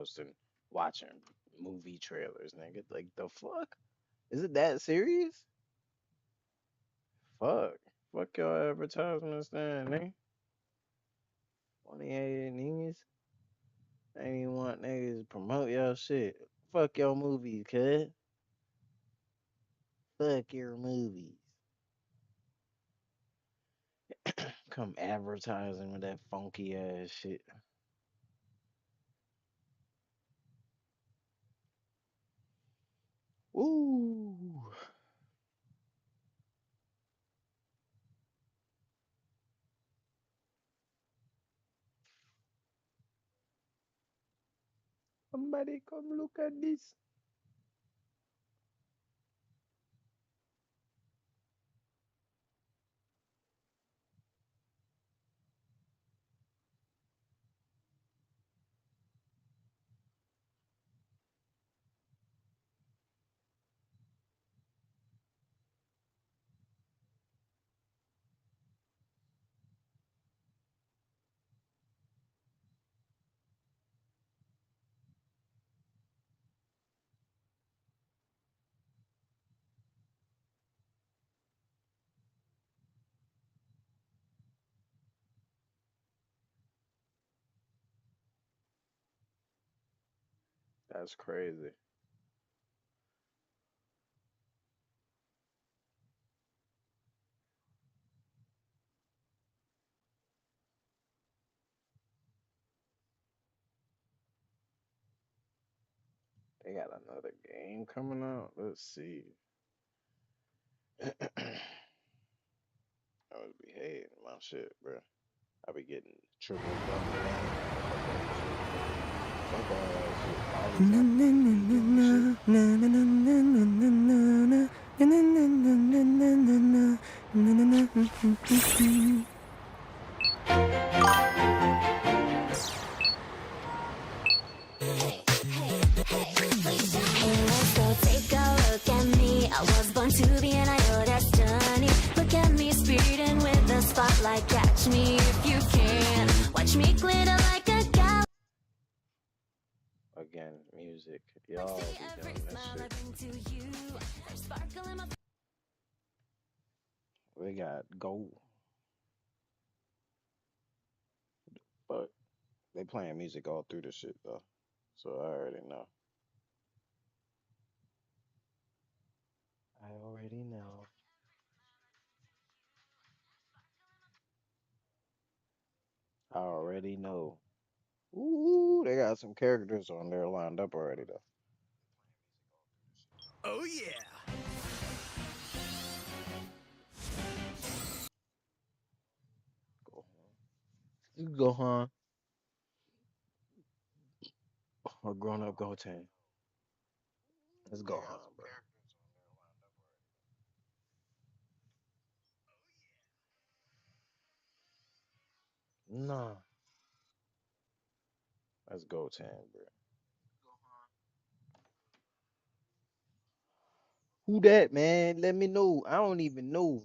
and watching movie trailers, nigga. Like the fuck? Is it that serious? Fuck. Fuck your advertisements then, nigga. 28 niggas. Ain't even want niggas to promote your shit. Fuck your movies, kid. Fuck your movies. Come advertising with that funky ass shit. Woo! Somebody come look at this. That's crazy. They got another game coming out. Let's see. I was be hating my shit, bro. I be getting triple double down. Fuck that shit. Fuck all that shit. All these applications be doing this shit. So take a look at me. I was born to be and I know that's destiny. Look at me speeding with the spotlight. Catch me if you can. Watch me glitter like a gal. Again, music. Y'all be Every doing this smile I shit. bring to you. There's sparkle in my. We got gold, but they playing music all through the shit though. So I already know. I already know. I already know. Ooh, they got some characters on there lined up already though. Oh yeah. Go on. You go, huh? Or grown up go team. Let's go, huh, bro. Nah. Let's go team, bro. Who that, man? Let me know. I don't even know.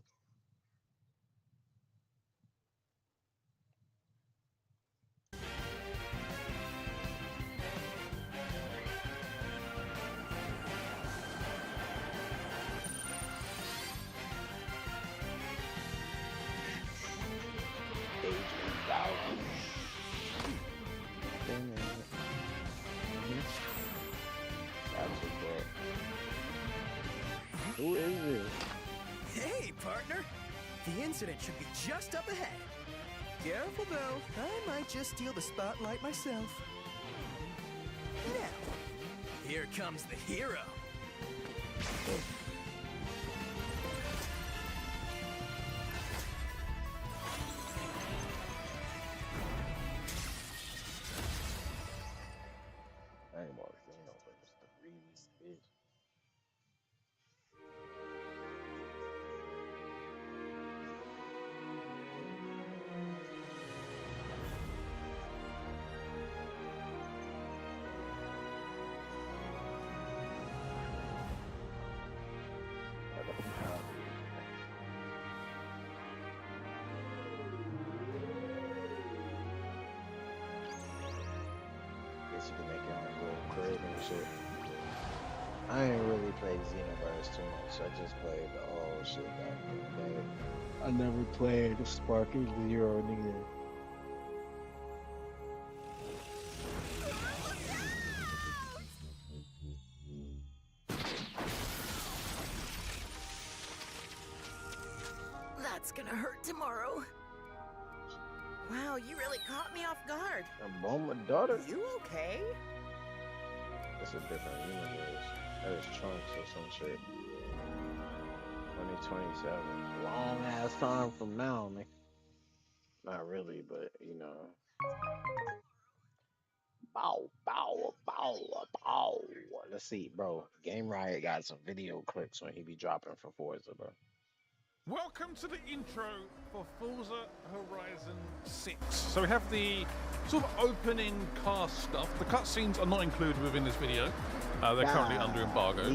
Age 1000. Mhm. That's what's up. Who is this? Hey, partner. The incident should be just up ahead. Careful, though. I might just steal the spotlight myself. Now, here comes the hero. I ain't never seen no fucking three, bitch. I don't have Guess you can make your own and shit. I ain't really played Xenoverse too much. I just played the old shit back in the day. I never played Sparking Zero neither. That's gonna hurt tomorrow. Wow, you really caught me off guard. I'm on my daughter. You okay? It's a different universe. That is Trunks or some shit. 2027. Long ass time from now, man. Not really, but you know. Bow, bow, bow, bow. Let's see, bro. Game Riot got some video clips when he be dropping for Forza, bro. Welcome to the intro for Forza Horizon 6. So we have the sort of opening car stuff. The cutscenes are not included within this video. They're currently under embargo.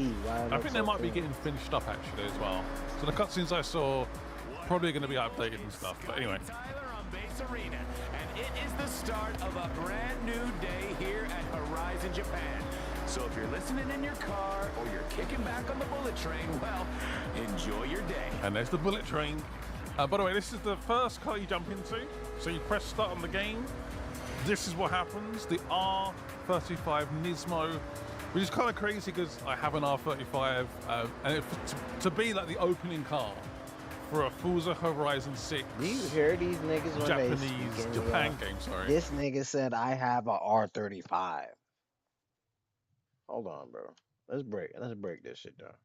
I think they might be getting finished up actually as well. So the cutscenes I saw probably going to be updated and stuff. But anyway. Tyler on Base Arena, and it is the start of a brand new day here at Horizon Japan. So if you're listening in your car or you're kicking back on the bullet train, well, enjoy your day. And there's the bullet train. By the way, this is the first car you jump into. So you press start on the game. This is what happens. The R35 Nismo, which is kind of crazy because I have an R35. And to be like the opening car for a Forza Horizon 6. Do you hear these niggas when Japanese Japan game, sorry. This nigga said I have a R35. Hold on, bro. Let's break this shit down.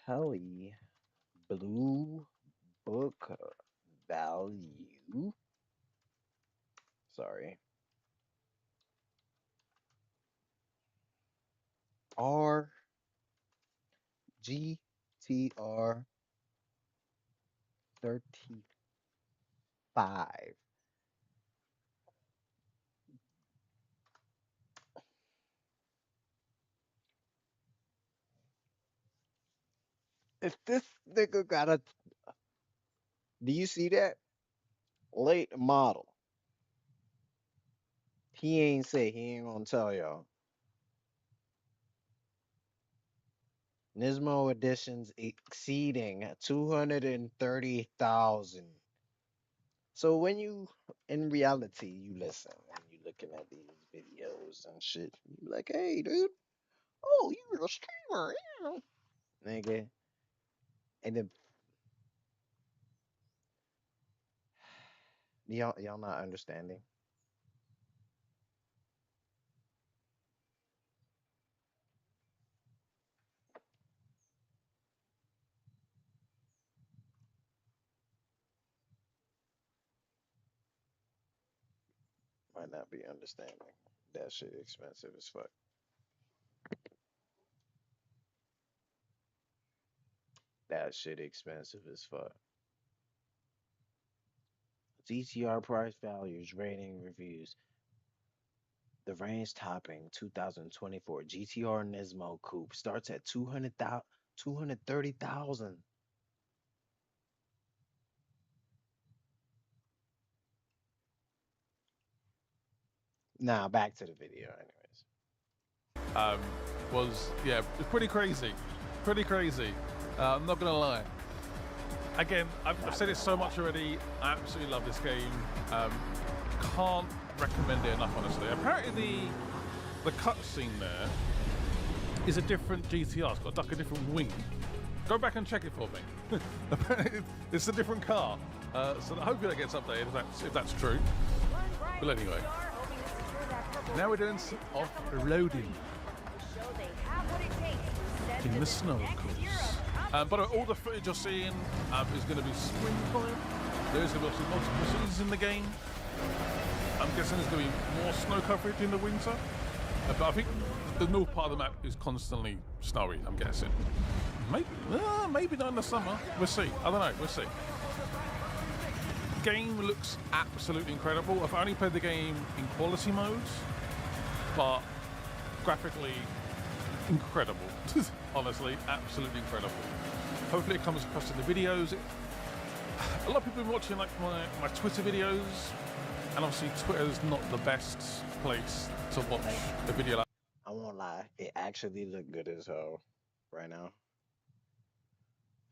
Kelly Blue Book Value. Sorry. GTR 35. If this nigga got a, do you see that? Late model. He ain't say, he ain't gonna tell y'all. Nismo editions exceeding 230,000. So when you, in reality, you listen and you looking at these videos and shit, you like, hey, dude, oh, you're a streamer, yeah. Nigga. And then, y'all not understanding? Might not be understanding. That shit expensive as fuck. That shit expensive as fuck. GTR price values, rating reviews. The range topping 2024 GTR Nismo Coupe starts at 230,000. Now back to the video, anyways. It's pretty crazy. Pretty crazy. I'm not gonna lie. Again, I've said it so much already. I absolutely love this game. Can't recommend it enough, honestly. Apparently the cutscene there is a different GTR. It's got like a different wing. Go back and check it for me. Apparently it's a different car. So hopefully that gets updated if that's true. But anyway. Now we're doing some off-roading in the snow, of course. But all the footage you're seeing is going to be springtime. There's going to be multiple seasons in the game. I'm guessing there's going to be more snow coverage in the winter. But I think the north part of the map is constantly snowy, I'm guessing. Maybe not in the summer. We'll see. I don't know. We'll see. Game looks absolutely incredible. I've only played the game in quality modes, but graphically incredible. Honestly, absolutely incredible. Hopefully it comes across in the videos. A lot of people have been watching like my Twitter videos, and obviously Twitter's not the best place to watch a video like. I won't lie, it actually looked good as hell right now.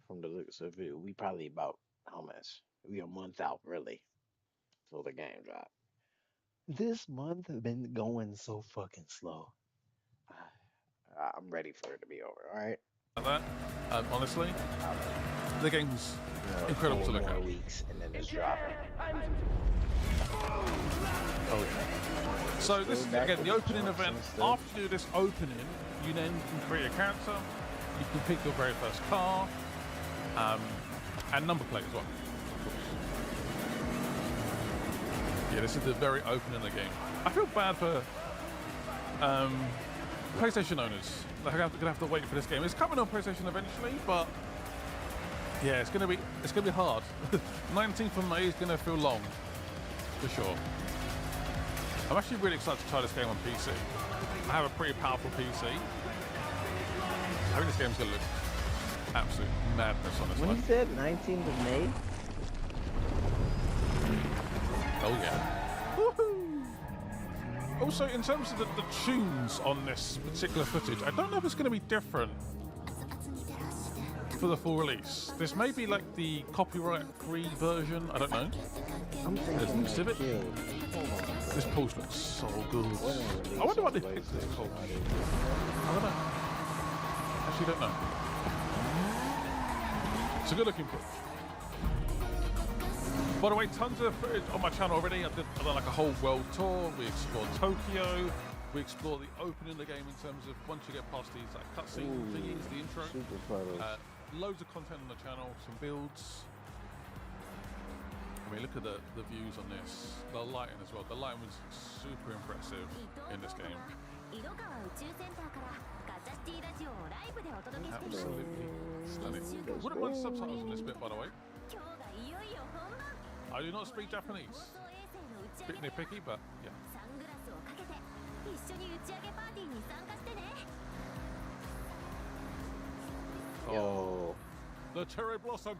From the looks of it, we probably about how much? We a month out really till the game drop. This month has been going so fucking slow. I'm ready for it to be over. All right. That. Honestly, the game's incredible to look More at. weeks and then it's dropping. Oh yeah. So this is back again to the the opening jumps event. and stuff. After you do this opening, you then can create a character. You can pick your very first car, and number plate as well. Yeah, this is the very opening of the game. I feel bad for PlayStation owners. They're gonna have to wait for this game. It's coming on PlayStation eventually, but yeah, it's gonna be hard. 19th of May is gonna feel long, for sure. I'm actually really excited to try this game on PC. I have a pretty powerful PC. I think this game's gonna look absolute madness on this When one. you said 19th of May, Oh yeah. Woohoo! Also, in terms of the tunes on this particular footage, I don't know if it's going to be different for the full release. This may be like the copyright-free version. I don't know. I'm There's thinking an like exhibit. killed. This Pulse looks so good. I wonder what they picked this Pulse. I don't know. Actually, don't know. It's a good-looking Pulse. By the way, tons of footage on my channel already. I've done like a whole world tour. We explored Tokyo. We explored the opening of the game in terms of once you get past these like cutscene thingies, the intro. Super photos. Loads of content on the channel, some builds. I mean, look at the views on this. The lighting as well. The lighting was super impressive in this game. Absolutely stunning. Wouldn't mind subtitles on this bit, by the way. I do not speak Japanese. Bit nitpicky, but yeah. Yo, The cherry blossom.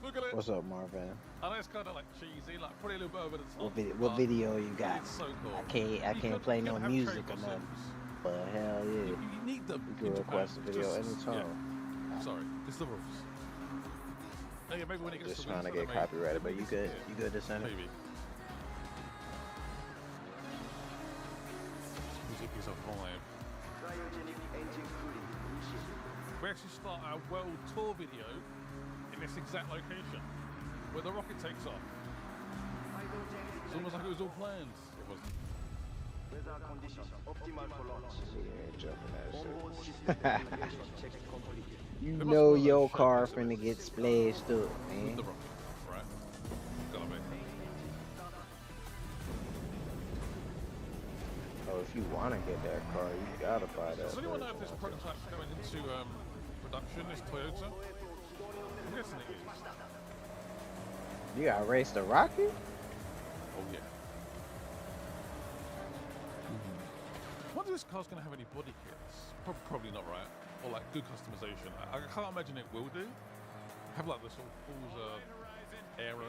Look at it. what's up, Marvin? I know it's kind of like cheesy, like put it a little bit over the top. What but video you got? It's so cool. I can't play no have music cherry or nothing. blossoms. But hell yeah, You need them. you can request a video anytime. Yeah. Sorry, it's the rules. Yeah, maybe when it gets Just to trying to winter, get maybe. copyrighted, but you good to send it? Maybe. Music is a vibe. We actually start our world tour video in this exact location, where the rocket takes off. It's almost like it was all planned. It wasn't. Weather conditions optimal for launch. Onboard system navigation checks completed. You It must know work your like car shit, finna get splashed up, With man. the rocket, right? Gotta be. Oh, if you wanna get that car, you gotta buy that. Does anyone know if this version. prototype's going into production, this Toyota? I'm guessing it is. You gotta race the rocket? Oh yeah. Wonder if this car's going to have any body kits. Probably not, right? Or like good customization. I can't imagine it will do. Have like the sort of Forza aero.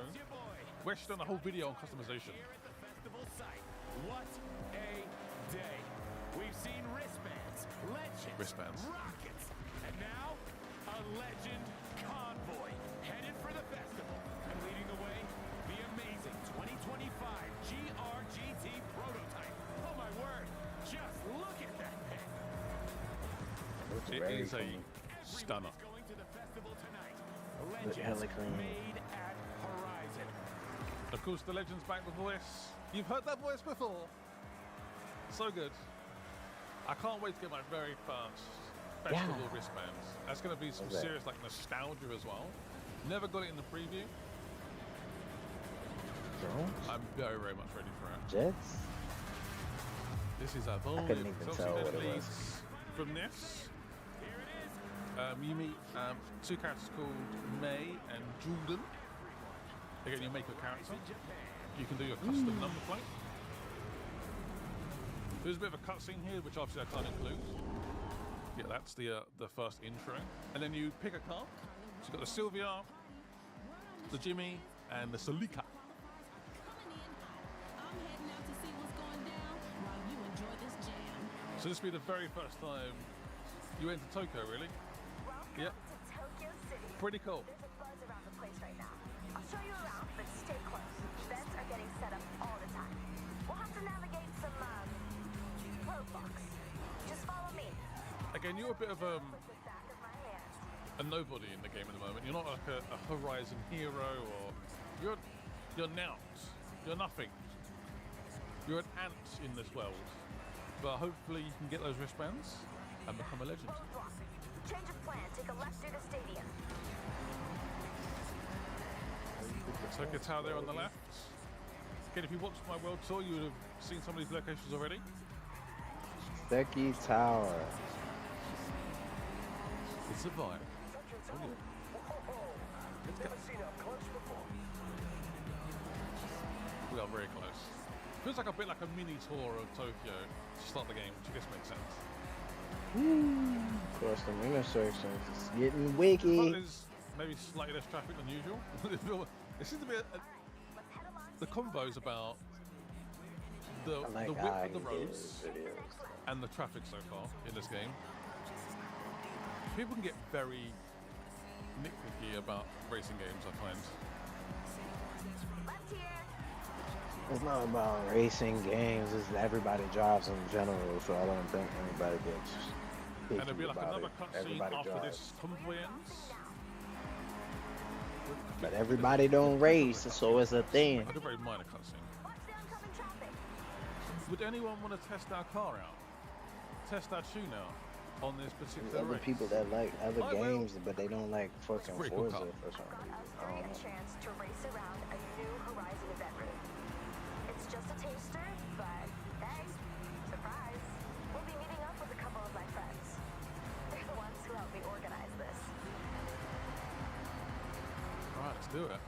We actually done a whole video on customization. Festival site. What a day. We've seen wristbands, legends, Wristbands. rockets, and now a legend convoy headed for the festival. And leading the way, the amazing 2025 GRGT prototype. Oh my word, just look at that thing. Looks It very is a clean. stunner. Everyone is going to the festival tonight. Look hella Legends clean. made at Horizon. Of course, the legend's back with voice. You've heard that voice before. So good. I can't wait to get my very first festival Yeah. wristbands. That's going to be some Okay. serious like nostalgia as well. Never got it in the preview. Drones? I'm very, very much ready for it. Jets? This is a couldn't even tell what it was. leads from this. You meet two characters called May and Jordan. Again, you make a character. You can do your custom number plate. There's a bit of a cutscene here, which obviously I can't include. Yeah, that's the first intro. And then you pick a car. So you've got the Sylvia, the Jimmy, and the Solika. So this will be the very first time you went to Tokyo, really? Welcome to Tokyo City. Pretty cool. There's a buzz around the place right now. I'll show you around, but stay close. Events are getting set up all the time. We'll have to navigate some roadblocks. Just follow me. Again, you're a bit of With the back of my hand. a nobody in the game at the moment. You're not like a Horizon hero, or you're Nout. You're nothing. You're an ant in this world. But hopefully you can get those wristbands and become a legend. Roadblock. Change of plan. Take a left through the stadium. Tokyo Tower there on the left. Again, if you watched my world tour, you would have seen some of these locations already. Seki Tower. It's a vibe. Never seen up close before. We are very close. Feels like a bit like a mini tour of Tokyo to start the game, which I guess makes sense. Across the intersections, it's getting But wicky. there's maybe slightly less traffic than usual. It seems to be the convo's about the I like width how of the he roads did his videos. and the traffic so far in this game. People can get very nitpicky about racing games, I find. Left here. It's not about racing games, it's everybody drives in general, so I don't think anybody gets And there'll be picky like about another it. cutscene Everybody after drives. this convoy ends. But everybody don't race, so it's a thing. Like a very minor cutscene. Watch the oncoming traffic. Would anyone want to test our car out? Test our tune out on this There's particular other race? people that like other I will. games, but they don't like fucking pretty cool Forza car. for some Brought reason. us I three don't a know. chance to race around a new Horizon event route. It's just a taster, but hey, surprise. We'll be meeting up with a couple of my friends. They're the ones who helped me organize this. Alright, let's do it.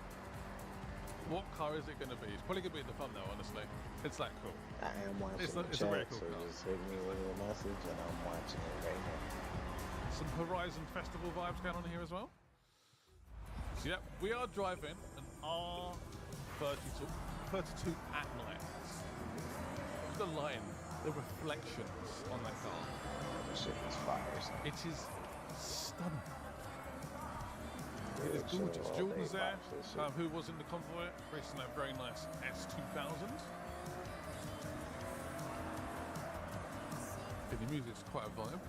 What car is it going to be? It's probably going to be in the thumbnail, honestly. It's that cool. I am watching It's the a very chat, cool so car. just hit me with a message and I'm watching it right now. Some Horizon Festival vibes going on here as well. So yeah, we are driving an R32 at night. Look at the line, the reflections on that car. This shit is fire. son. It is stunning. It is Yeah, chill gorgeous. all Jordan's day, there, watch this shit. who was in the convoy, racing that very nice S2000. The music's quite a vibe.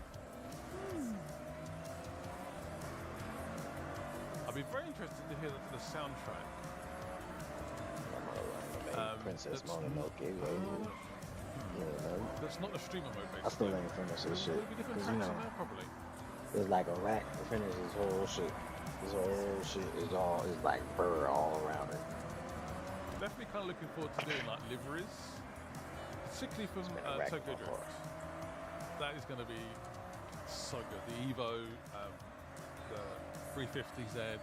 I'd be very interested to hear the soundtrack. Princess that's Mononoke, baby. You know, That's not the streamer mode, I still basically. ain't finished this Would shit. it be different 'Cause, you tracks in know, there? Probably. there's like a rack to finish this whole shit. This whole shit is like fur all around it. Definitely kind of looking forward to doing like liveries, particularly from been a wreck Tokyo before. Drift. That is going to be so good. The Evo, the 350Z,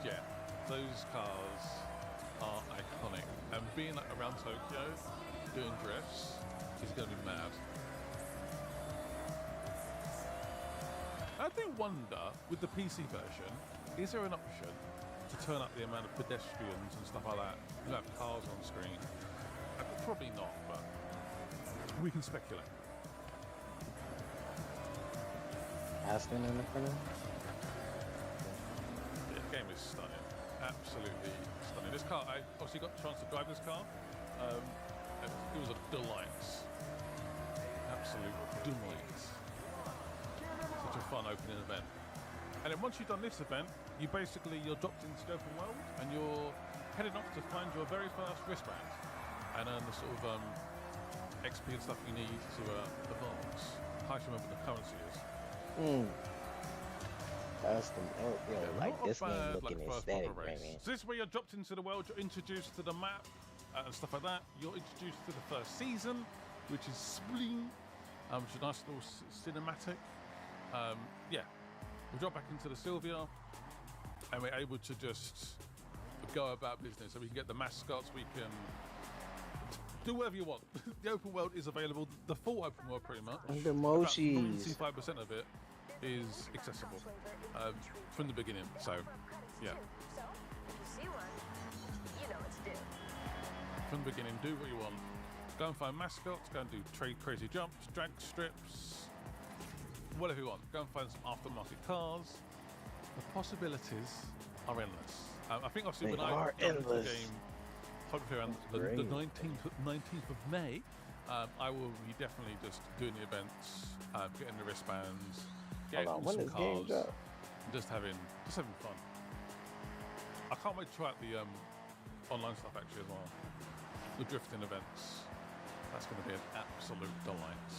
yeah, those cars are iconic. And being like, around Tokyo, doing drifts, is going to be mad. I do wonder, with the PC version, is there an option to turn up the amount of pedestrians and stuff like that? You have cars on screen. Probably not, but we can speculate. Aston in the front end? Yeah, the game is stunning. Absolutely stunning. This car, I obviously got a chance to drive this car. It was a delight. Absolute delight. Such a fun opening event. And then once you've done this event, you're dropped into the open world and you're heading off to find your very first wristband and earn the sort of XP and stuff you need to advance. I can't remember what the currency is. That's the like Not a this game bad, looking like, first aesthetic, proper race. man. So this is where you're dropped into the world, you're introduced to the map and stuff like that. You're introduced to the first season, which is Spring, which is a nice little cinematic. Yeah, we drop back into the Sylvia and we're able to just go about business. So we can get the mascots, we can do whatever you want. The open world is available, the full open world pretty much. And the About mochis. 95% of it is accessible from the beginning. So, yeah. from the beginning. Do what you want. Go and find mascots. Go and do trade crazy jumps, drag strips, whatever you want. Go and find some aftermarket cars. The possibilities are endless. I think obviously They when I are jump into the endless. game, hopefully around the Great. 19th of May, I will be definitely just doing the events, getting the wristbands, getting Hold on, when some this game cars, drop? and just having fun. I can't wait to try out the online stuff actually as well. The drifting events. That's going to be an absolute delight.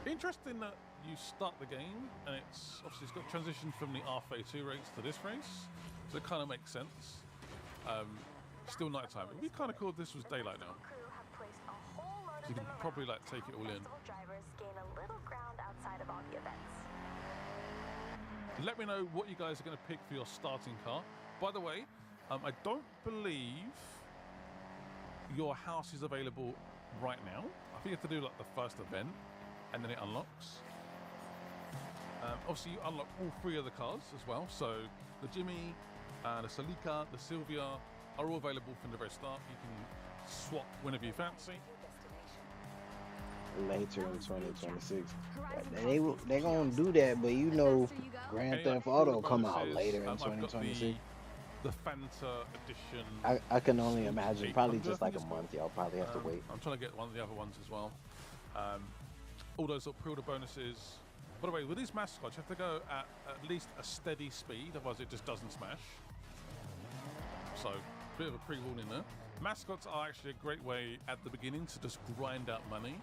Interesting that you start the game and it's got transitioned from the R32 race to this race, so it kind of makes sense. Still nighttime. It'd be kind of cool if this was daylight now. Crew have placed a whole load So you of can them probably around. like take it all in. Festival drivers gain a little ground outside of all the events. Let me know what you guys are going to pick for your starting car. By the way, I don't believe your house is available right now. I think you have to do like the first event and then it unlocks. Obviously you unlock all three of the cars as well. So the Jimmy, the Salika, the Sylvia are all available from the very start. You can swap whenever you fancy. Later in 2026. They gonna do that, but you know, Grand Theft Auto come out later in I've got 2026. the Fanta edition. I can only imagine, probably 800, just I like think a it's month. Y'all probably have to wait. I'm trying to get one of the other ones as well. All those pre-order bonuses. By the way, with these mascots, you have to go at least a steady speed, otherwise it just doesn't smash. So, bit of a pre-warning there. Mascots are actually a great way at the beginning to just grind out money.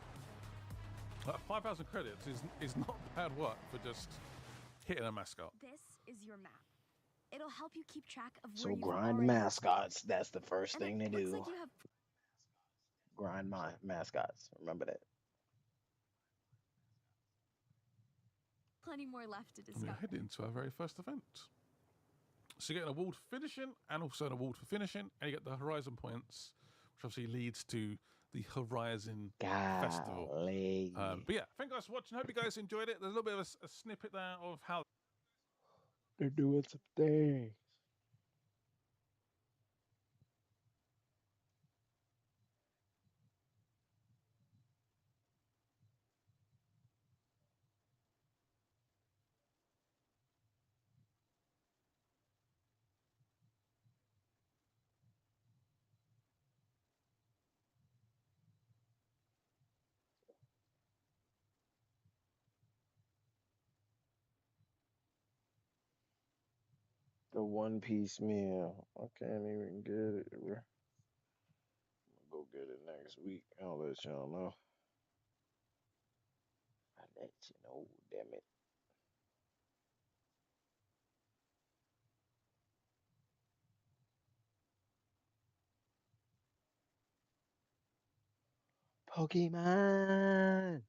5,000 credits is not bad work for just hitting a mascot. This is your map. It'll help you keep track of where So you've grind already mascots. That's the first and thing it to looks do. like you have Grind my mascots. Remember that. plenty more left to And we're discover. heading to our very first event. So you get an award for finishing and also an award for finishing, and you get the Horizon points, which obviously leads to the Horizon Festival. Golly. But yeah, thank you guys for watching. Hope you guys enjoyed it. There's a little bit of a snippet there of how They're doing some things. The One Piece meal. I can't even get it. I'm gonna go get it next week. I'll let y'all know. I'll let you know, damn it. Pokemon.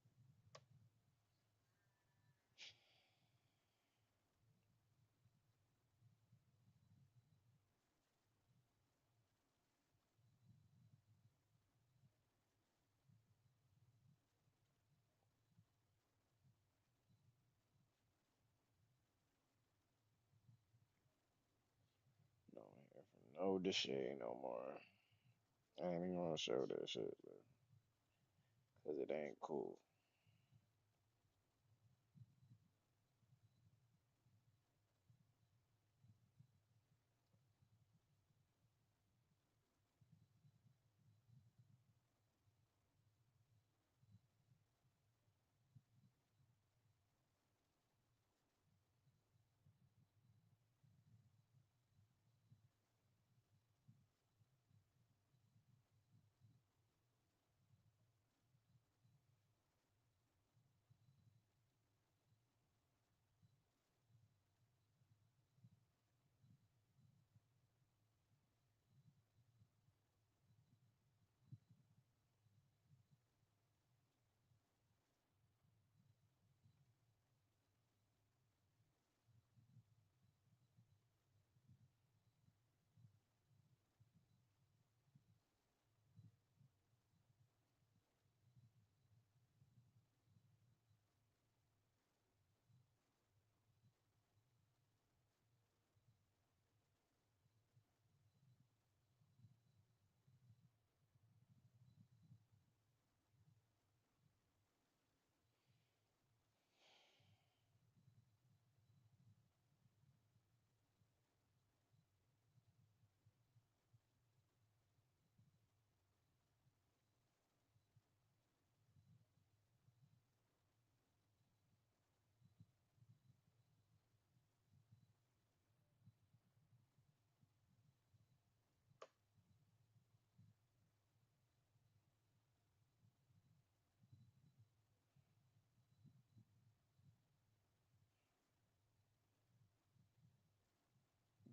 Don't hear from no Deshay no more. I ain't even gonna show that shit, bro. Cause it ain't cool.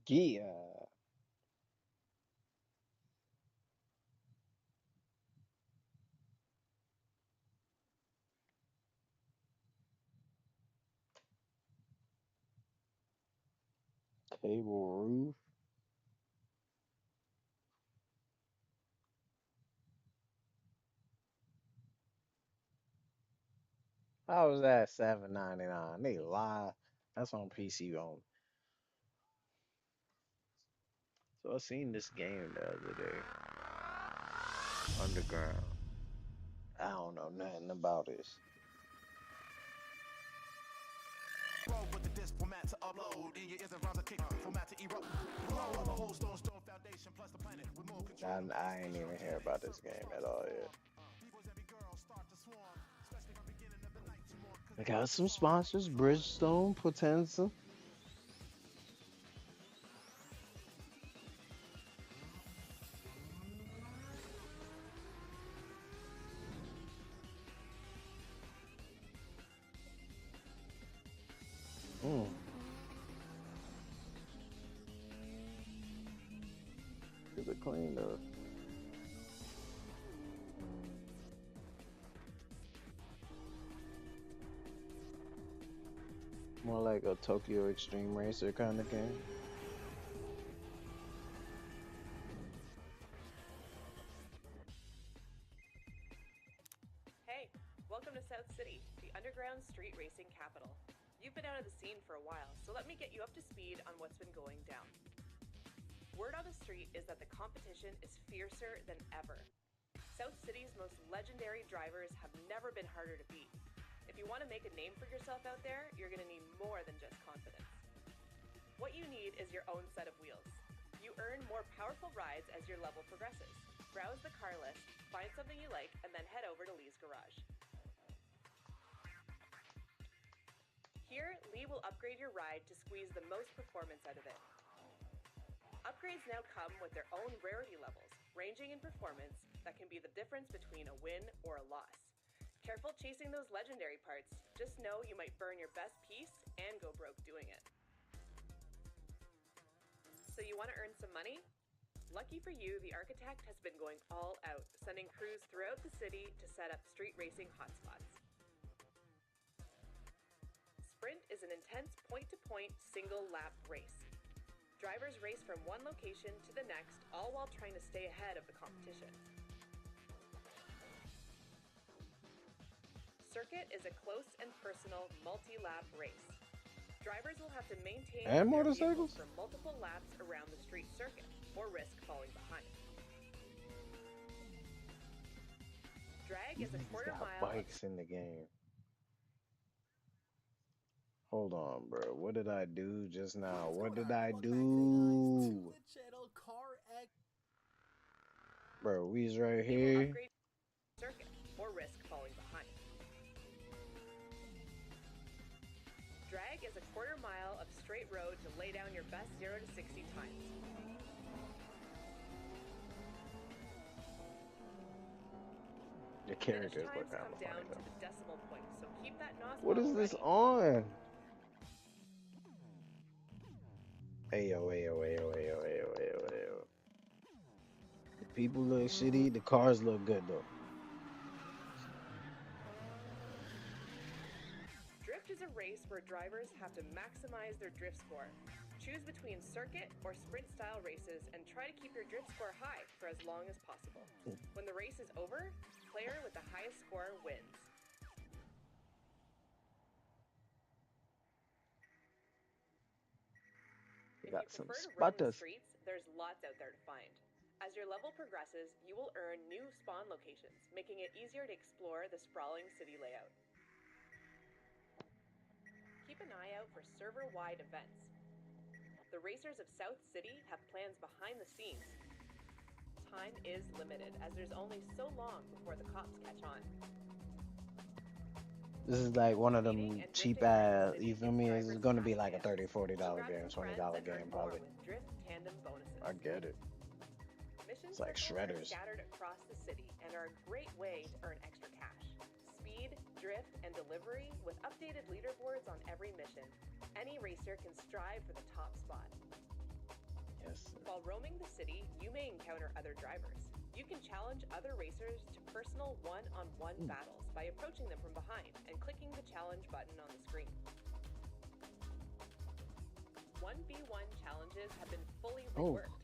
Yeah. Cable roof. How was that 7.99? They lie. That's on PC only. So I seen this game the other day. Underground. I don't know nothing about this. With the diplomat to upload in your ears and rhymes a kick format to erupt. Blow up a whole stone foundation plus the planet with more control. I ain't even hear about this game at all yet. People's every girl start to swarm, especially from beginning of the night to more. I got some sponsors: Bridgestone, Potenza. Mm. Is it clean though? More like a Tokyo Extreme Racer kind of game. Hey, welcome to South City, the underground street racing capital. You've been out of the scene for a while, so let me get you up to speed on what's been going down. Word on the street is that the competition is fiercer than ever. South City's most legendary drivers have never been harder to beat. If you want to make a name for yourself out there, you're going to need more than just confidence. What you need is your own set of wheels. You earn more powerful rides as your level progresses. Browse the car list, find something you like, and then head over to Lee's garage. Here, Lee will upgrade your ride to squeeze the most performance out of it. Upgrades now come with their own rarity levels, ranging in performance that can be the difference between a win or a loss. Careful chasing those legendary parts, just know you might burn your best piece and go broke doing it. So you want to earn some money? Lucky for you, the architect has been going all out, sending crews throughout the city to set up street racing hotspots. Sprint is an intense point-to-point single lap race. Drivers race from one location to the next, all while trying to stay ahead of the competition. Circuit is a close and personal multi-lap race. Drivers will have to maintain And their motorcycles? vehicles for multiple laps around the street circuit, or risk falling behind. Drag is a These quarter got mile of bikes in the game. Hold on, bro. What did I do just now? What did I do? channel Car X. Bro, we's right we will here. upgrade circuit, or risk falling behind. Drag is a quarter mile of straight road to lay down your best 0 to 60 times. The Finish characters look times kind come of down funny to though. the decimal point, so keep that NOS What is model this ready. on? Ayo, ayo, ayo, ayo, ayo, ayo, ayo. The people look shitty. The cars look good though. Drift is a race where drivers have to maximize their drift score. Choose between circuit or sprint style races and try to keep your drift score high for as long as possible. When the race is over, player with the highest score wins. We If you got some prefer to roam the spotters. streets, there's lots out there to find. As your level progresses, you will earn new spawn locations, making it easier to explore the sprawling city layout. Keep an eye out for server-wide events. The racers of South City have plans behind the scenes. Time is limited, as there's only so long before the cops catch on. This is like one of Competing them and cheap drifting around the ass. city You feel gives me? It's drivers gonna be fast like a payouts. $30, $40 So grab game, some $20 friends and game earn more probably. with drift tandem bonuses. I get it. Mission It's like circles are shredders. scattered across the city and are a great way to earn extra cash. Speed, drift, and delivery with updated leaderboards on every mission. Any racer can strive for the top spot. Yes, sir. While roaming the city, you may encounter other drivers. You can challenge other racers to personal one-on-one Ooh. battles by approaching them from behind and clicking the challenge button on the screen. 1v1 challenges have been fully Oh, reworked.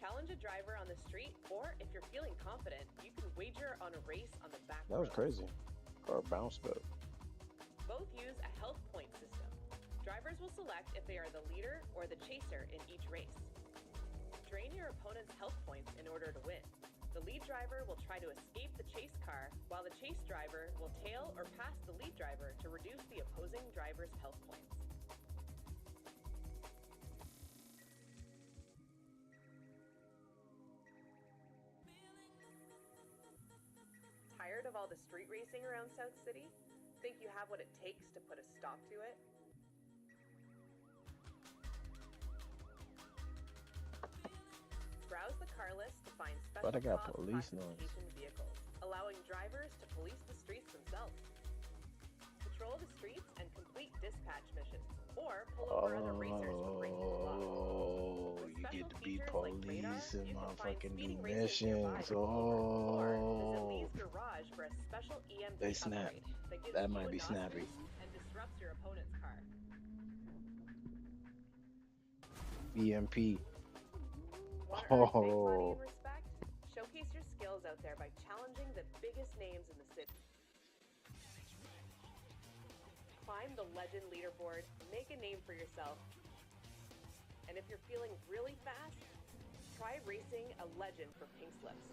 Challenge a driver on the street, or if you're feeling confident, you can wager on a race on the back that was roads. crazy. Car bounced up. Both use a health point system. Drivers will select if they are the leader or the chaser in each race. Drain your opponent's health points in order to win. The lead driver will try to escape the chase car, while the chase driver will tail or pass the lead driver to reduce the opposing driver's health points. Tired of all the street racing around South City? Think you have what it takes to put a stop to it? Browse the car list to find But special I got top police noise. classification vehicles, allowing drivers to police the streets themselves. Patrol the streets and complete dispatch missions, or pull over other racers for breaking the law. Oh, With you special get to be features like radar, police and you can find motherfucking do speeding racers nearby missions. to pull over, or visit Oh, Lee's garage for a special EMP they snap. upgrade that gives That you might a be NOS snappy. boost and disrupts your opponent's car. EMP. Want to earn big money Oh, and respect? Showcase your skills out there by challenging the biggest names in the city. Climb the legend leaderboard, make a name for yourself. And if you're feeling really fast, try racing a legend for pink slips.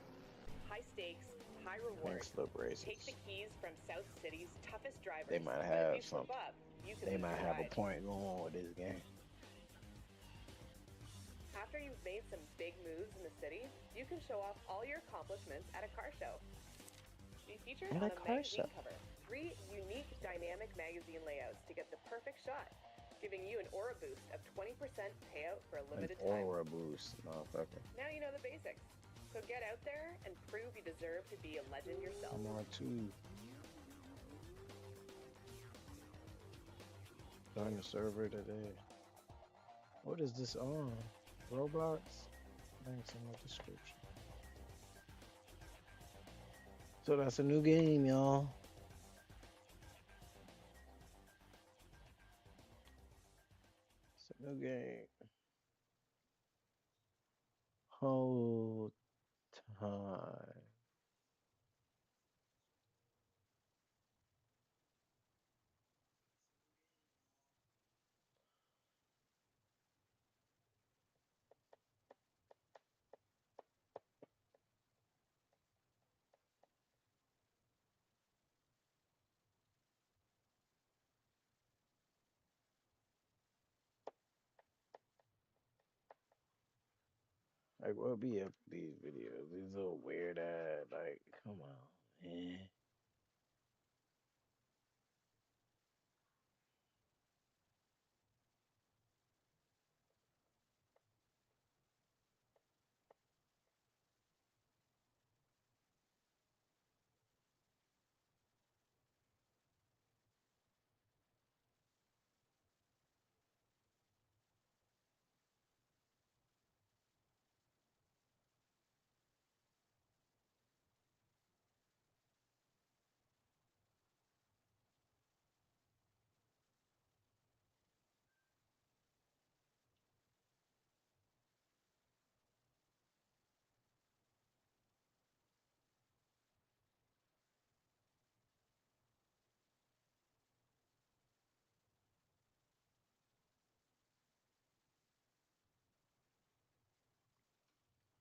High stakes, high pink reward. slip races. Take the keys from South City's toughest drivers. They might But if have you slip something. up, you could They lose might your have a ride. point going on with this game. After you've made some big moves in the city, you can show off all your accomplishments at a car show. Be featured At on a a car magazine show. cover. 3 unique dynamic magazine layouts to get the perfect shot, giving you an aura boost of 20% payout for a An limited time. aura boost, motherfucker. Now you know the basics. So get out there and prove you deserve to be a legend yourself. I'm on 2. Join the server today. What is this on? Roblox? Thanks in the description. So that's a new game, y'all. It's a new game. Hold time. Like, what be up with these videos? These little weird ass, like, come on, man.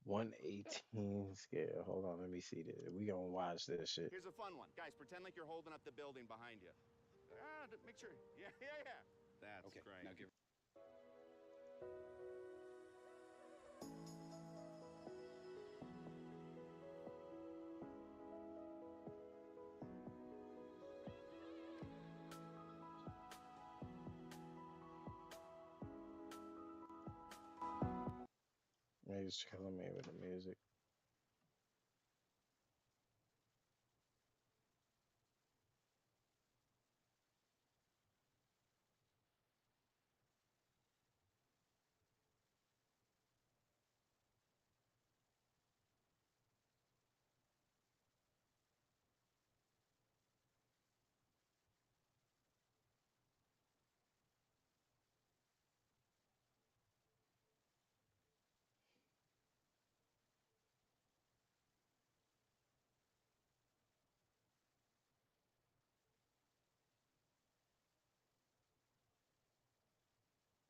$118 scale. Hold on, let me see this. We gonna watch this shit. Here's a fun one. Guys, pretend like you're holding up the building behind you. Make sure. Yeah, yeah, yeah. That's Okay, great. now give. He's killing me with the music.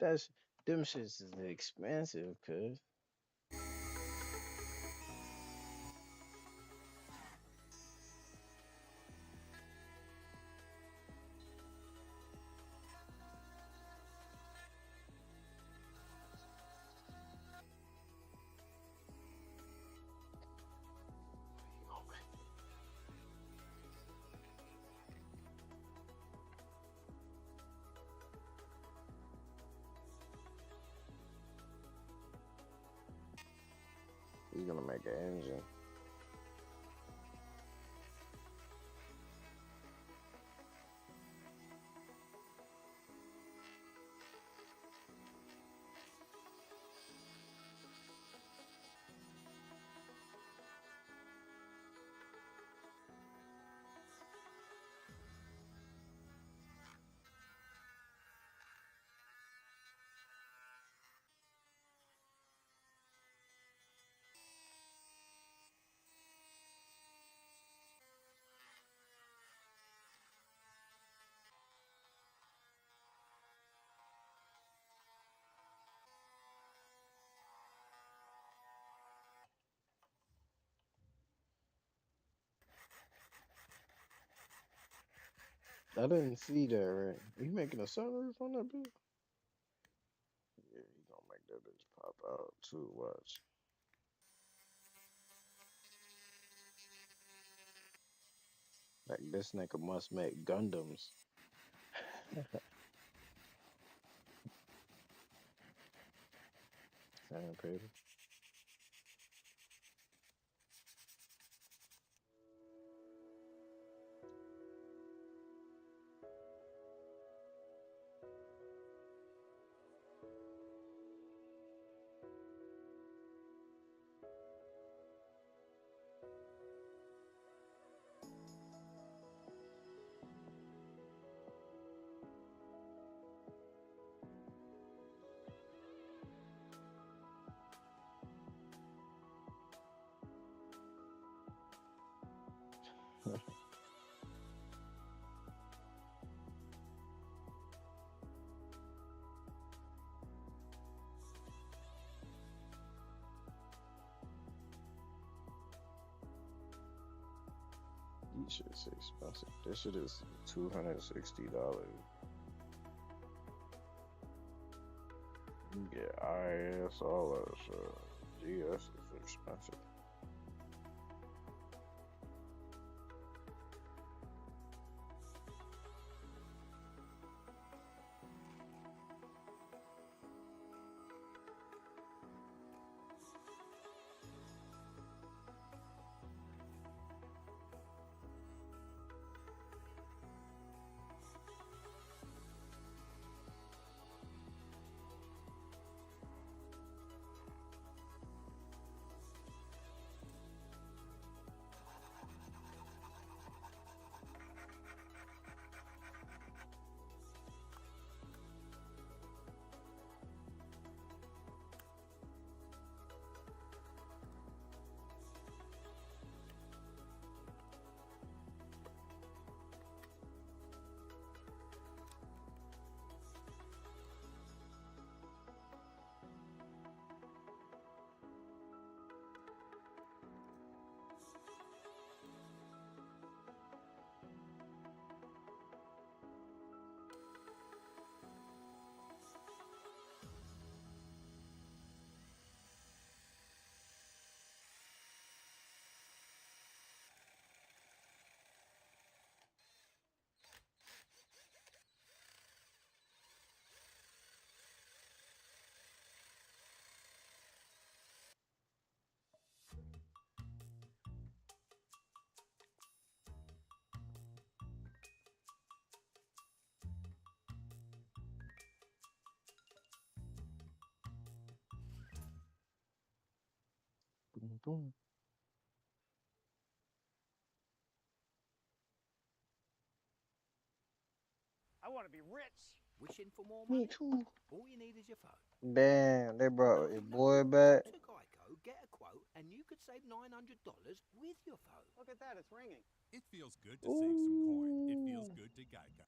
That's them shits is expensive, cuz. He's gonna make an engine. I didn't see that right. You making a sunroof on that bitch? Yeah, he gonna make that bitch pop out too. Watch. Like this nigga must make Gundams. Sandpaper. These shit's expensive. This shit is $260. You get IS, all that shit. GS is expensive. Boom, boom. I want to be rich. Wishing for more Me money? too. All you need is your phone. Damn, they brought your Nothing boy local. back. Go to Geico, get a quote, and you could save $900 with your phone. Look at that, it's ringing. It feels good to save some coin. It feels Ooh. good to Geico.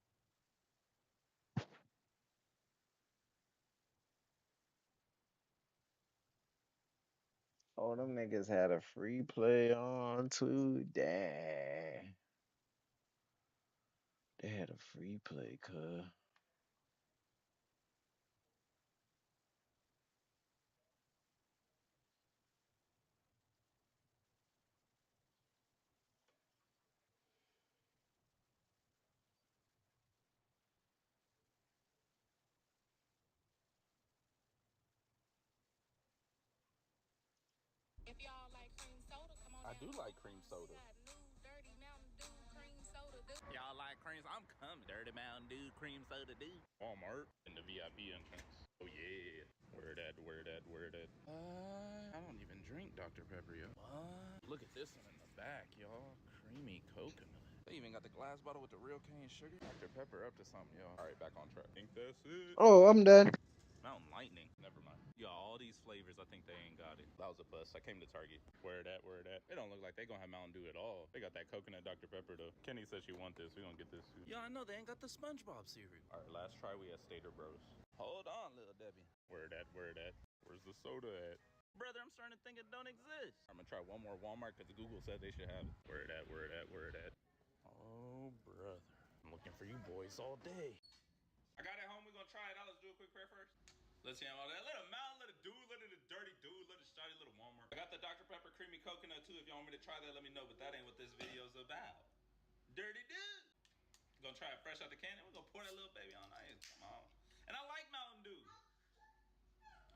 Oh, them niggas had a free play on today. They had a free play, cuz. I do like cream soda. Y'all like creams? I'm coming. Dirty Mountain Dew, cream soda, dude. Walmart in the VIP entrance. Oh yeah. Where that? Where that? Where that? I don't even drink Dr. Pepper, yo. What? Look at this one in the back, y'all. Creamy coconut. They even got the glass bottle with the real cane sugar. Dr. Pepper up to something, y'all. All right, back on track. Think that's it. Oh, Oh, I'm done. Mountain Lightning. Never mind. Yo, all these flavors, I think they ain't got it. That was a bust. I came to Target. Where that? Where that? They don't look like they gonna have Mountain Dew at all. They got that coconut Dr. Pepper though. Kenny said she want this. We gonna get this too. Yeah, I know they ain't got the SpongeBob cereal. All right, last try. We at Stater Bros. Hold on, little Debbie. Where that? Where that? Where's the soda at? Brother, I'm starting to think it don't exist. I'm gonna try one more Walmart because Google said they should have it. Where that? Where that? Where that? Oh, brother. I'm looking for you boys all day. I got it home. We're gonna try it out. Let's do a quick prayer first. Let's see all that. Let a mountain, let a dude, let it a dirty dude, let a shiny little Walmart. I got the Dr. Pepper creamy coconut too. If y'all want me to try that, let me know. But that ain't what this video's about. Dirty dude. Gonna try it fresh out the can. We're gonna pour that little baby on ice. Come on. And I like Mountain Dew.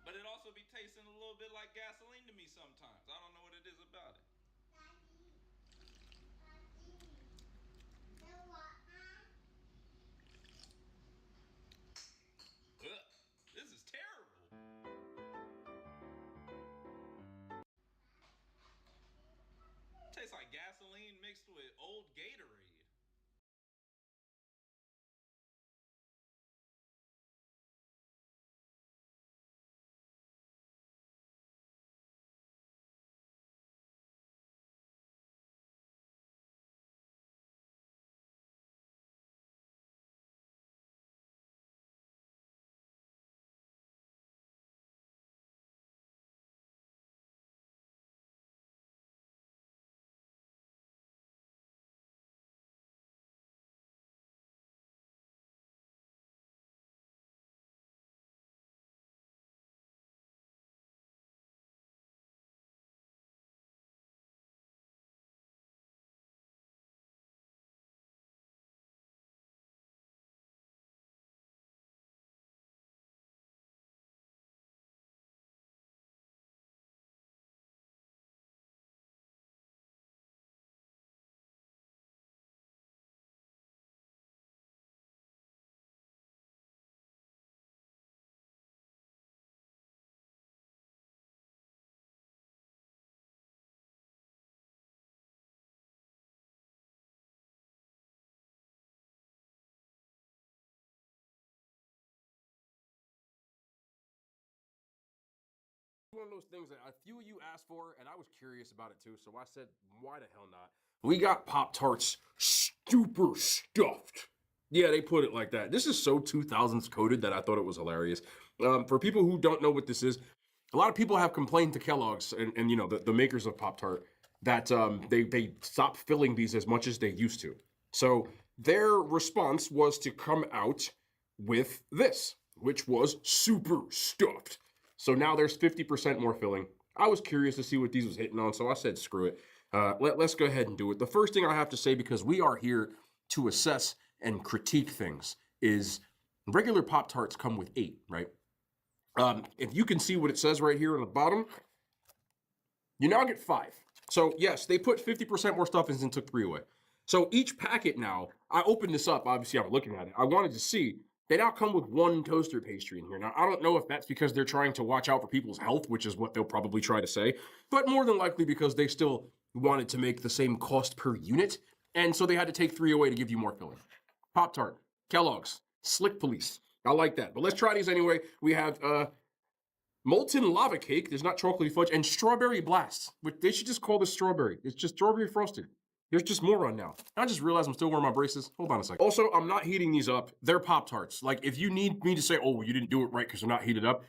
But it also be tasting a little bit like gasoline to me sometimes. I don't know what it is about it. Ugh, this is terrible. Tastes like gasoline mixed with old Gatorade. One of those things that a few of you asked for, and I was curious about it too. So I said, why the hell not? We got Pop Tarts super stuffed. Yeah, they put it like that. This is so 2000s coded that I thought it was hilarious. For people who don't know what this is, a lot of people have complained to Kellogg's and you know the makers of Pop Tart that they stopped filling these as much as they used to. So their response was to come out with this, which was super stuffed. So now there's 50% more filling. I was curious to see what these was hitting on, so I said screw it. Let's go ahead and do it. The first thing I have to say, because we are here to assess and critique things, is regular Pop Tarts come with 8, right? If you can see what it says right here on the bottom, you now get 5. So yes, they put 50% more stuffings and took 3 away. So each packet now, I opened this up, obviously I'm looking at it. I wanted to see, they now come with 1 toaster pastry in here. Now, I don't know if that's because they're trying to watch out for people's health, which is what they'll probably try to say, but more than likely because they still wanted to make the same cost per unit, and so they had to take 3 away to give you more filling. Pop-Tart, Kellogg's, Slick Police. I like that. But let's try these anyway. We have molten lava cake. There's not chocolatey fudge. And strawberry blast. Which they should just call this strawberry. It's just strawberry frosted. There's just more on now. I just realized I'm still wearing my braces. Hold on a second. Also, I'm not heating these up. They're Pop-Tarts. Like, if you need me to say, oh, you didn't do it right because they're not heated up,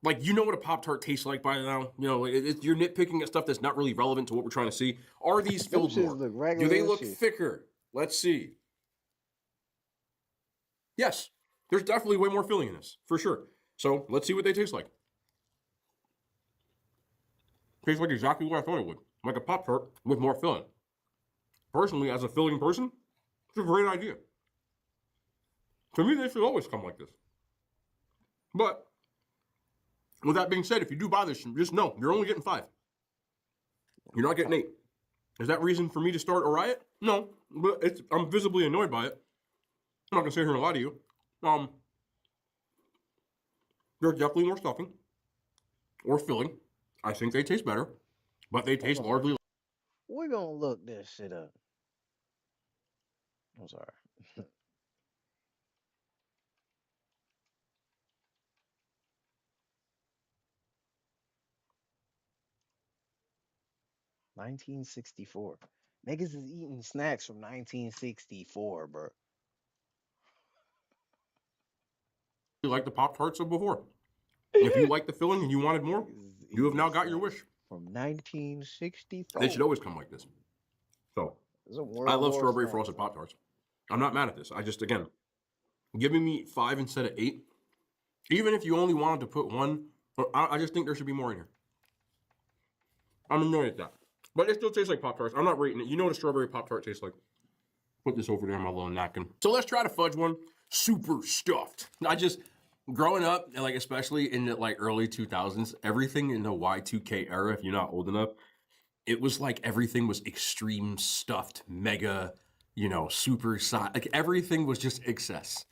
Like, you know what a Pop-Tart tastes like by now. You know, you're nitpicking at stuff that's not really relevant to what we're trying to see. Are these Them filled more? shits look Do regular they as look shit. thicker? Let's see. Yes, there's definitely way more filling in this, for sure. So let's see what they taste like. Tastes like exactly what I thought it would. Like a Pop-Tart with more filling. Personally, as a filling person, it's a great idea. To me, they should always come like this. But with that being said, if you do buy this, just know you're only getting 5. You're not getting 8. Is that reason for me to start a riot? No, but I'm visibly annoyed by it. I'm not gonna sit here and lie to you. There's definitely more stuffing or filling. I think they taste better, but they taste largely. We're gonna look this shit up. I'm sorry. 1964. Niggas is eating snacks from 1964, bro. Like the Pop-Tarts of before. If you like the filling and you wanted more, you have now got your wish. From 1964. They should always come like this. So, I love strawberry frosted Pop-Tarts. I'm not mad at this. I just, again, giving me 5 instead of 8, even if you only wanted to put 1, I just think there should be more in here. I'm annoyed at that. But it still tastes like Pop-Tarts. I'm not rating it. You know what a strawberry Pop-Tart tastes like. Put this over there on my little napkin. So let's try to fudge one. Super stuffed. Growing up, and like especially in the like early 2000s, everything in the Y2K era, if you're not old enough, it was like everything was extreme stuffed, mega, super size. Like everything was just excess.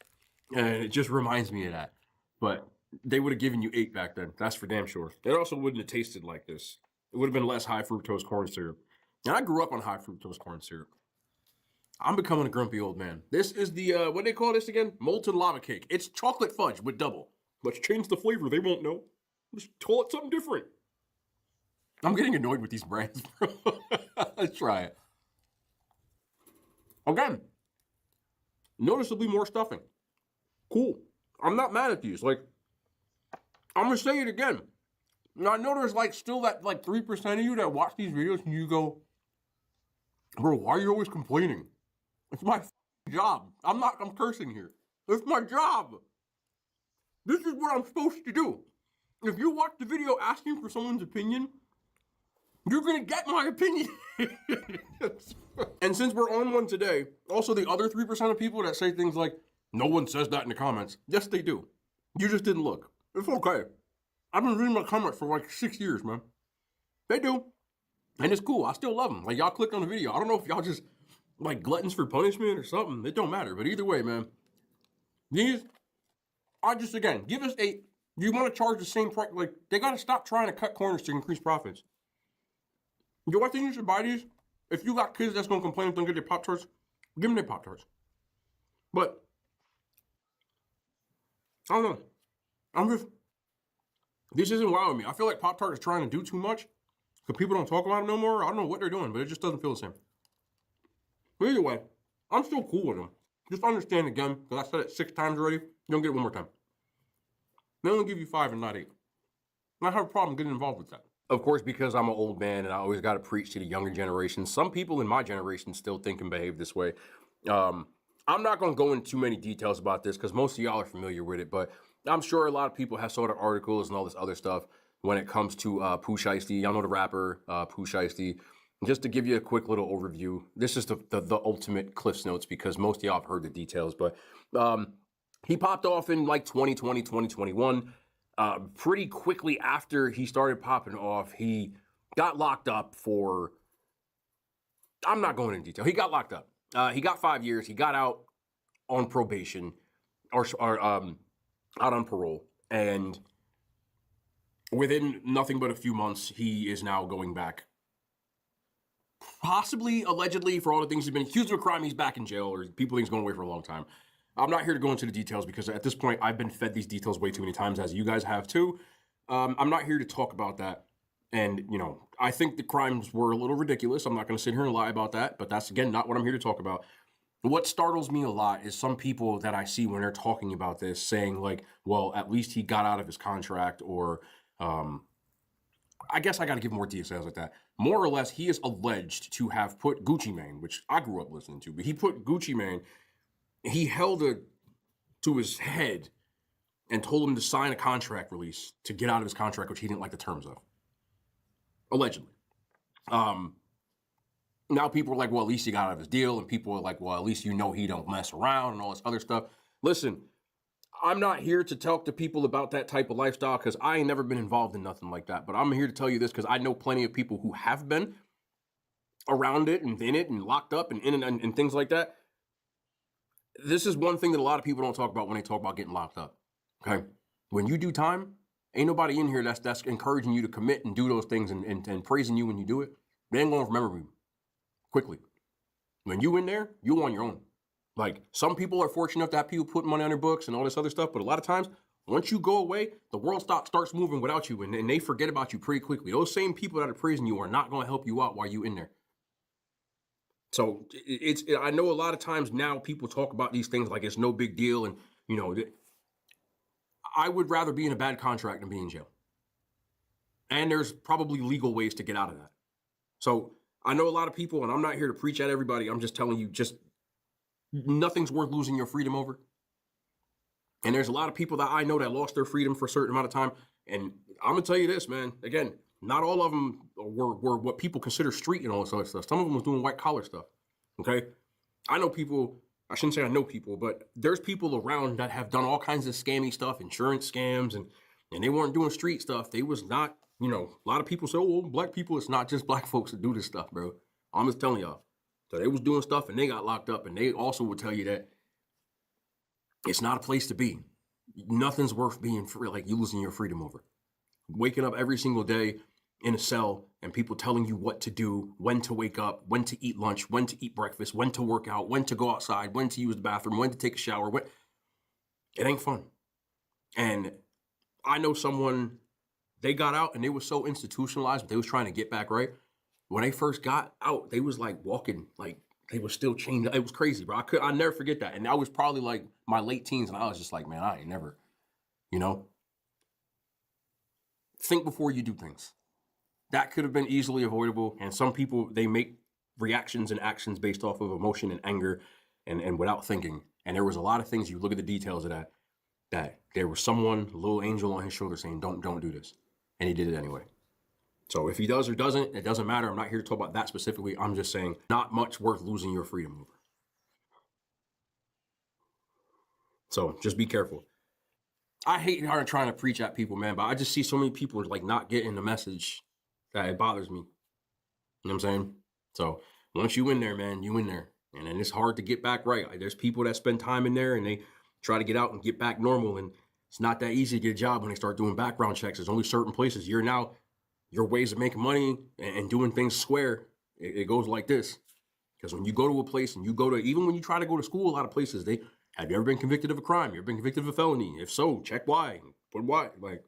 And it just reminds me of that. But they would have given you 8 back then. That's for damn sure. It also wouldn't have tasted like this. It would have been less high fructose corn syrup. And I grew up on high fructose corn syrup. I'm becoming a grumpy old man. This is the, what do they call this again? Molten lava cake. It's chocolate fudge with double. Let's change the flavor. They won't know. Let's call it something different. I'm getting annoyed with these brands, bro. Let's try it. Again, noticeably more stuffing. Cool. I'm not mad at these. Like, I'm going to say it again. Now, I know there's like still that like 3% of you that watch these videos and you go, bro, why are you always complaining? It's my job. I'm cursing here. It's my job. This is what I'm supposed to do. If you watch the video asking for someone's opinion, you're gonna get my opinion. And since we're on one today, also the other 3% of people that say things like, no one says that in the comments. Yes, they do. You just didn't look. It's okay. I've been reading my comments for like 6 years, man. They do. And it's cool. I still love them. Like, y'all clicked on the video. I don't know if y'all just, like, gluttons for punishment or something. It don't matter. But either way, man. These, again, give us 8. You want to charge the same price. Like, they got to stop trying to cut corners to increase profits. You know what I think you should buy these? If you got kids that's going to complain if they don't get their Pop-Tarts, give them their Pop-Tarts. But, I don't know. This isn't wowing me. I feel like Pop-Tart is trying to do too much. Because people don't talk about it no more. I don't know what they're doing, but it just doesn't feel the same. But either way, I'm still cool with them. Just understand again, because I said it 6 times already, you don't get it one more time. They only give you 5 and not 8. And I have a problem getting involved with that. Of course, because I'm an old man and I always got to preach to the younger generation, some people in my generation still think and behave this way. I'm not going to go into too many details about this because most of y'all are familiar with it, but I'm sure a lot of people have saw the articles and all this other stuff when it comes to Pooh Shiesty. Y'all know the rapper, Pooh Shiesty. Just to give you a quick little overview, this is the ultimate Cliff's Notes because most of y'all have heard the details, but he popped off in like 2020, 2021. Pretty quickly after he started popping off, he got locked up for, I'm not going into detail. He got locked up. He got 5 years. He got out on probation or out on parole. And within nothing but a few months, he is now going back. Possibly, allegedly, for all the things he's been accused of a crime, he's back in jail, or people think he's going away for a long time. I'm not here to go into the details because at this point, I've been fed these details way too many times, as you guys have too. I'm not here to talk about that. And, I think the crimes were a little ridiculous. I'm not going to sit here and lie about that, but that's, again, not what I'm here to talk about. What startles me a lot is some people that I see when they're talking about this saying like, well, at least he got out of his contract, or I guess I got to give more details like that. More or less, he is alleged to have put Gucci Mane, which I grew up listening to, but he put Gucci Mane, he held it to his head and told him to sign a contract release to get out of his contract, which he didn't like the terms of. Allegedly. Now people are like, well, at least he got out of his deal, and people are like, well, at least you know he don't mess around and all this other stuff. Listen, I'm not here to talk to people about that type of lifestyle because I ain't never been involved in nothing like that. But I'm here to tell you this because I know plenty of people who have been around it and in it and locked up and in and things like that. This is one thing that a lot of people don't talk about when they talk about getting locked up. Okay, when you do time, ain't nobody in here that's encouraging you to commit and do those things and praising you when you do it. They ain't gonna remember you quickly. When you in there, you on your own. Like, some people are fortunate enough to have people put money on their books and all this other stuff, but a lot of times, once you go away, the world starts moving without you, and they forget about you pretty quickly. Those same people that are praising you are not going to help you out while you in there. So I know a lot of times now people talk about these things like it's no big deal, and you know, I would rather be in a bad contract than be in jail. And there's probably legal ways to get out of that. So I know a lot of people, and I'm not here to preach at everybody. I'm just telling you, just nothing's worth losing your freedom over. And there's a lot of people that I know that lost their freedom for a certain amount of time. And I'm gonna tell you this, man. Again, not all of them were what people consider street and all this other stuff. Some of them was doing white collar stuff. Okay, I know people. I shouldn't say I know people, but there's people around that have done all kinds of scammy stuff, insurance scams, and they weren't doing street stuff. They was not, you know, a lot of people say, oh, well, black people, it's not just black folks that do this stuff, bro. I'm just telling y'all. So they was doing stuff and they got locked up, and they also would tell you that it's not a place to be. Nothing's worth being free, like you losing your freedom over. Waking up every single day in a cell and people telling you what to do, when to wake up, when to eat lunch, when to eat breakfast, when to work out, when to go outside, when to use the bathroom, when to take a shower. It ain't fun. And I know someone, they got out and they were so institutionalized, but they was trying to get back right. When they first got out, they was like walking, like they were still chained. It was crazy, bro. I never forget that. And I was probably like my late teens, and I was just like, man, I ain't never, you know. Think before you do things. That could have been easily avoidable. And some people, they make reactions and actions based off of emotion and anger and without thinking. And there was a lot of things, you look at the details of that there was someone, a little angel on his shoulder saying, don't do this. And he did it anyway. So if he does or doesn't, it doesn't matter. I'm not here to talk about that specifically. I'm just saying not much worth losing your freedom over. So just be careful. I hate trying to preach at people, man, but I just see so many people like not getting the message that it bothers me. You know what I'm saying? So once you in there, man, you in there. And then it's hard to get back right. Like, there's people that spend time in there and they try to get out and get back normal. And it's not that easy to get a job when they start doing background checks. There's only certain places. Your ways of making money and doing things square, it goes like this. Because when you go to a place and you go to, even when you try to go to school, a lot of places, have you ever been convicted of a crime? You ever been convicted of a felony? If so, check why. Put why. Like,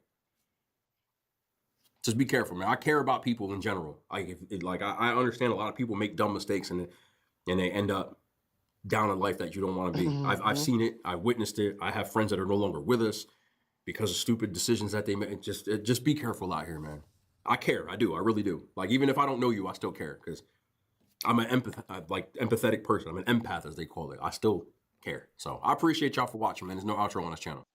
just be careful, man. I care about people in general. I understand a lot of people make dumb mistakes and they end up down a life that you don't want to be. I've seen it. I witnessed it. I have friends that are no longer with us because of stupid decisions that they made. Just be careful out here, man. I care. I do. I really do. Like, even if I don't know you, I still care because I'm an empathetic person. I'm an empath, as they call it. I still care. So I appreciate y'all for watching, man. There's no outro on this channel.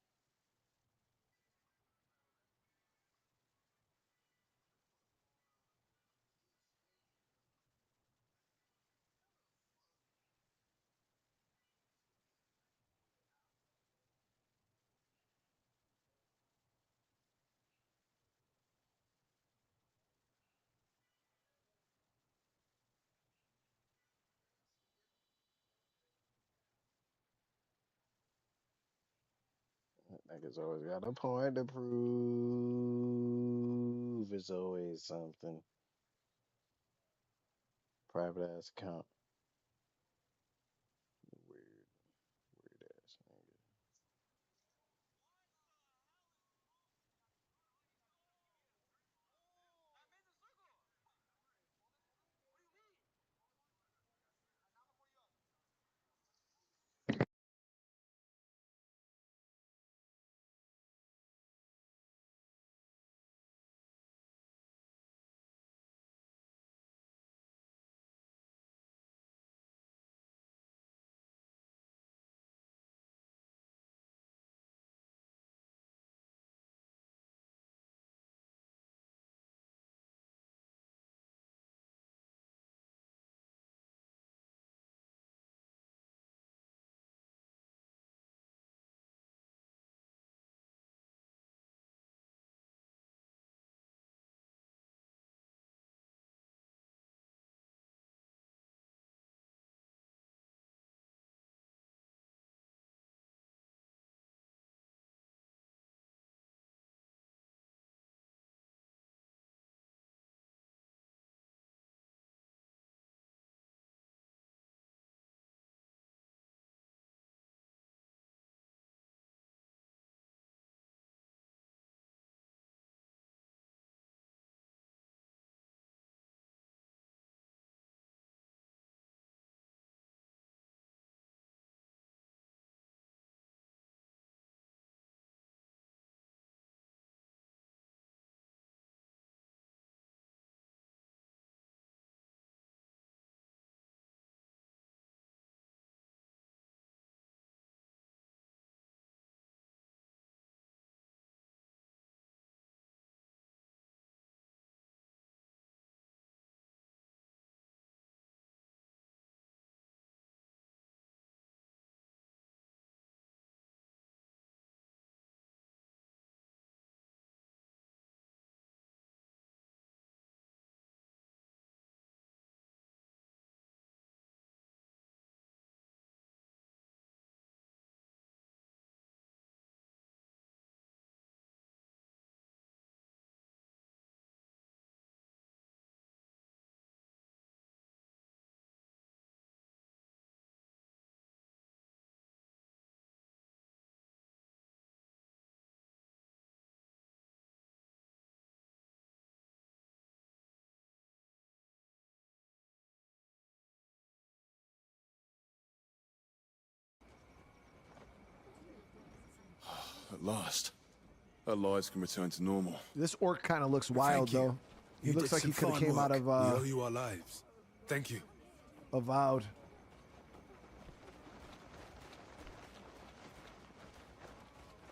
Niggas always got a point to prove. It's always something. Private ass account. Weird, weird ass nigga. last, our lives can return to normal. This orc kind of looks wild, Thank you. though. He You looks did like he some could have fine came out work. of We owe you our lives. Thank you. Avowed.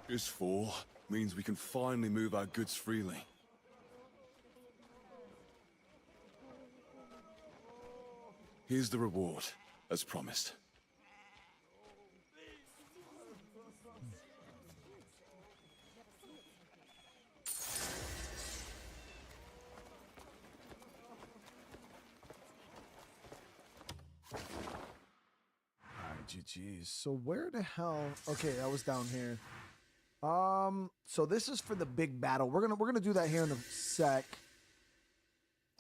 This fall means we can finally move our goods freely. Here's the reward, as promised. Alright, GG's. So where the hell? Okay, I was down here. So this is for the big battle. We're gonna do that here in a sec.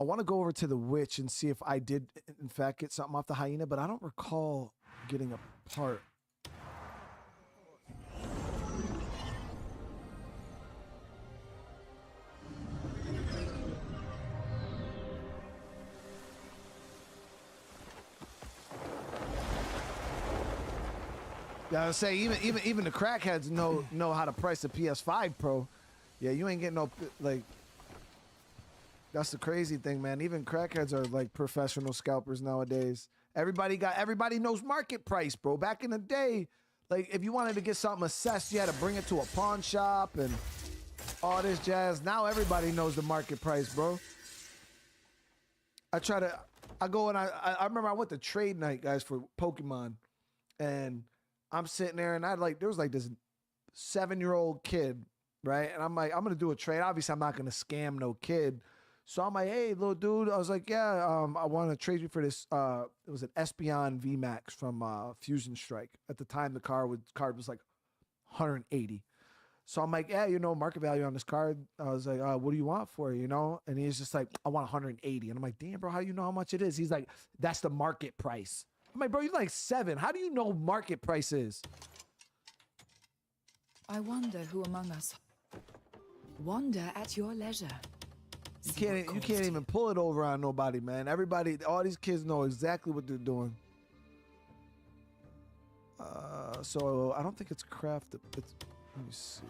I want to go over to the witch and see if I did in fact get something off the hyena, but I don't recall getting a part. Yeah, I would say even the crackheads know how to price a PS5 Pro. Yeah, you ain't getting no like. That's the crazy thing, man. Even crackheads are like professional scalpers nowadays. Everybody knows market price, bro. Back in the day, like if you wanted to get something assessed, you had to bring it to a pawn shop and all this jazz. Now everybody knows the market price, bro. I go and I remember I went to trade night, guys, for Pokemon, and I'm sitting there and there was like this 7-year-old kid, right? And I'm like, I'm gonna do a trade. Obviously, I'm not gonna scam no kid. So I'm like, hey, little dude. I was like, yeah, I want to trade you for this. It was an Espeon VMAX from Fusion Strike. At the time, the card was like 180. So I'm like, yeah, market value on this card. I was like, what do you want for it, And he's just like, I want 180. And I'm like, damn, bro, how do you know how much it is? He's like, that's the market price. I'm like, bro, you're like 7. How do you know market price is? I wonder who among us. Wander at your leisure. You can't even pull it over on nobody, man. Everybody, all these kids know exactly what they're doing. So I don't think it's crafted. Let me see.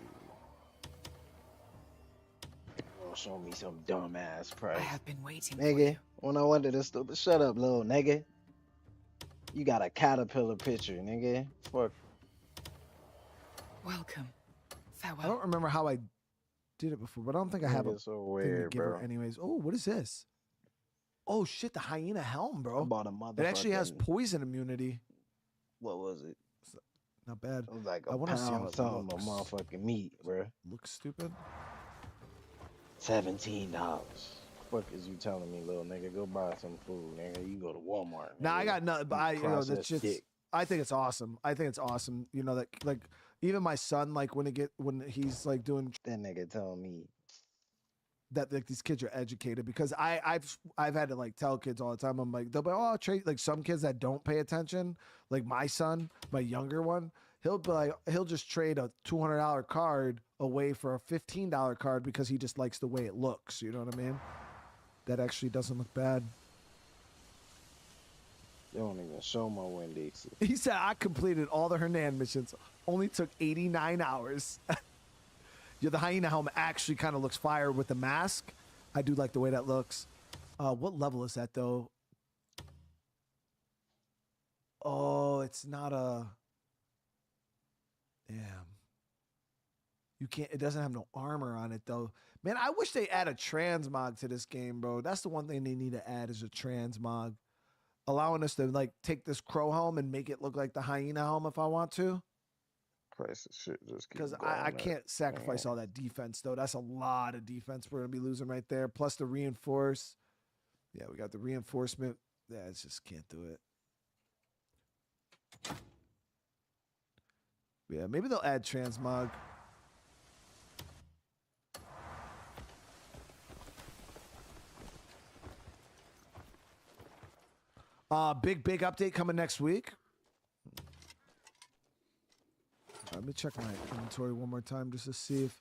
Oh, show me some dumbass price. I have been waiting for Nigga, you. when I went to this stupid, shut up, little nigga. You got a caterpillar picture, nigga. Fuck. Welcome. Farewell. I don't remember how I did it before, but I don't think I have a Nigga, so thing to weird, give her bro. anyways. Oh, what is this? Oh shit, the hyena helm, bro. I bought a motherfucking. It actually has poison immunity. What was it? Not bad. It was like I a wanna see how pound it something looks. of motherfucking meat, bro. Looks stupid. $17. Fuck is you telling me, little nigga? Go buy some food, nigga. You go to Walmart. Nah, I nigga. got nothing, but You that processed shit's. dick. I think it's awesome. That like even my son, like when he's like doing That nigga telling me that, like these kids are educated, because I've had to like tell kids all the time. I'm like, they'll be, oh, I'll trade, like some kids that don't pay attention, like my son, my younger one, he'll be like, he'll just trade a $200 card away for a $15 card because he just likes the way it looks. You know what I mean? That actually doesn't look bad. you don't even show my Winn-Dixie. He said, I completed all the Hernan missions. Only took 89 hours. Yeah, the hyena helm actually kind of looks fire with the mask. I do like the way that looks. What level is that, though? Oh, it's not a... Damn. You can't... It doesn't have no armor on it, though. Man, I wish they add a transmog to this game, bro. That's the one thing they need to add is a transmog. Allowing us to, like, take this crow helm and make it look like the hyena helm if I want to. Price of shit just keep Because going I up. can't sacrifice all that defense, though. That's a lot of defense we're going to be losing right there. Plus the reinforce. Yeah, we got the reinforcement. Yeah, I just can't do it. Yeah, maybe they'll add transmog. Big update coming next week. Let me check my inventory one more time just to see if...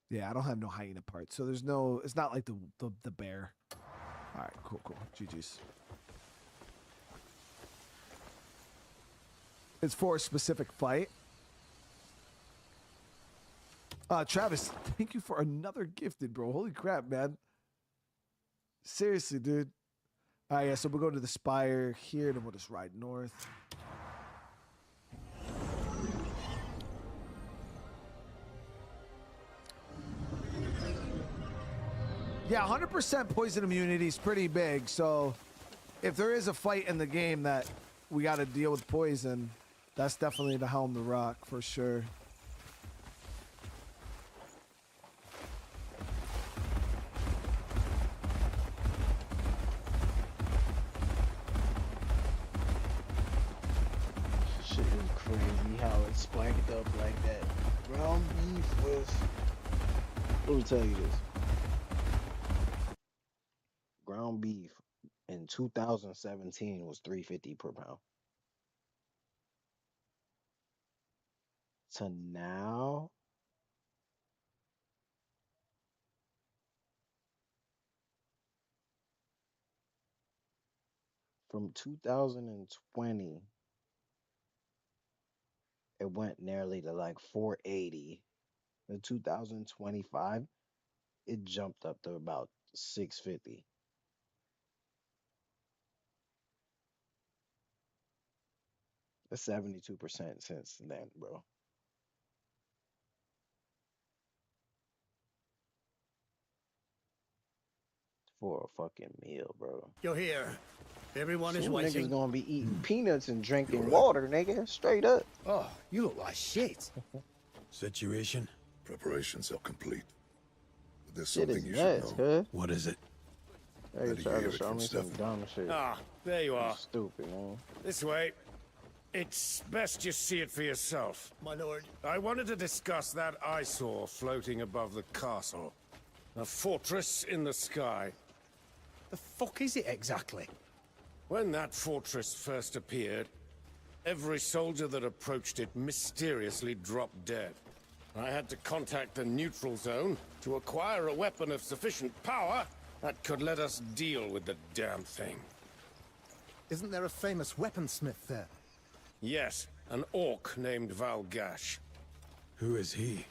Yeah, I don't have no hyena parts, so there's no. It's not like the bear. All right, cool. GG's. It's for a specific fight. Travis, thank you for another gifted, bro. Holy crap, man. Seriously, dude. All right, yeah, so we'll go to the spire here, then we'll just ride north. Yeah, 100% poison immunity is pretty big, so if there is a fight in the game that we got to deal with poison, that's definitely the Helm the Rock for sure. Shit is crazy how it spiked up like that. Ground beef was. Let me tell you this. Ground beef in 2017 was $3.50 per pound. To now, from 2020, it went nearly to like 480. In 2025, it jumped up to about 650. That's 72% since then, bro. For a fucking meal, bro. You're here. Everyone is Soon waiting. niggas gonna be eating peanuts and drinking water, nigga. Straight up. Oh, you look like shit. Situation? Preparations are complete. But there's Shit something is you nuts, should know. cuz. What is it? They How do you try hear to it show from me some Stefan? dumb shit. Ah, there you are. Stupid, man. This way. It's best you see it for yourself. My lord. I wanted to discuss that eyesore floating above the castle. A fortress in the sky. The fuck is it exactly? When that fortress first appeared, every soldier that approached it mysteriously dropped dead. I had to contact the neutral zone to acquire a weapon of sufficient power that could let us deal with the damn thing. Isn't there a famous weaponsmith there? Yes, an orc named Valgash. Who is he?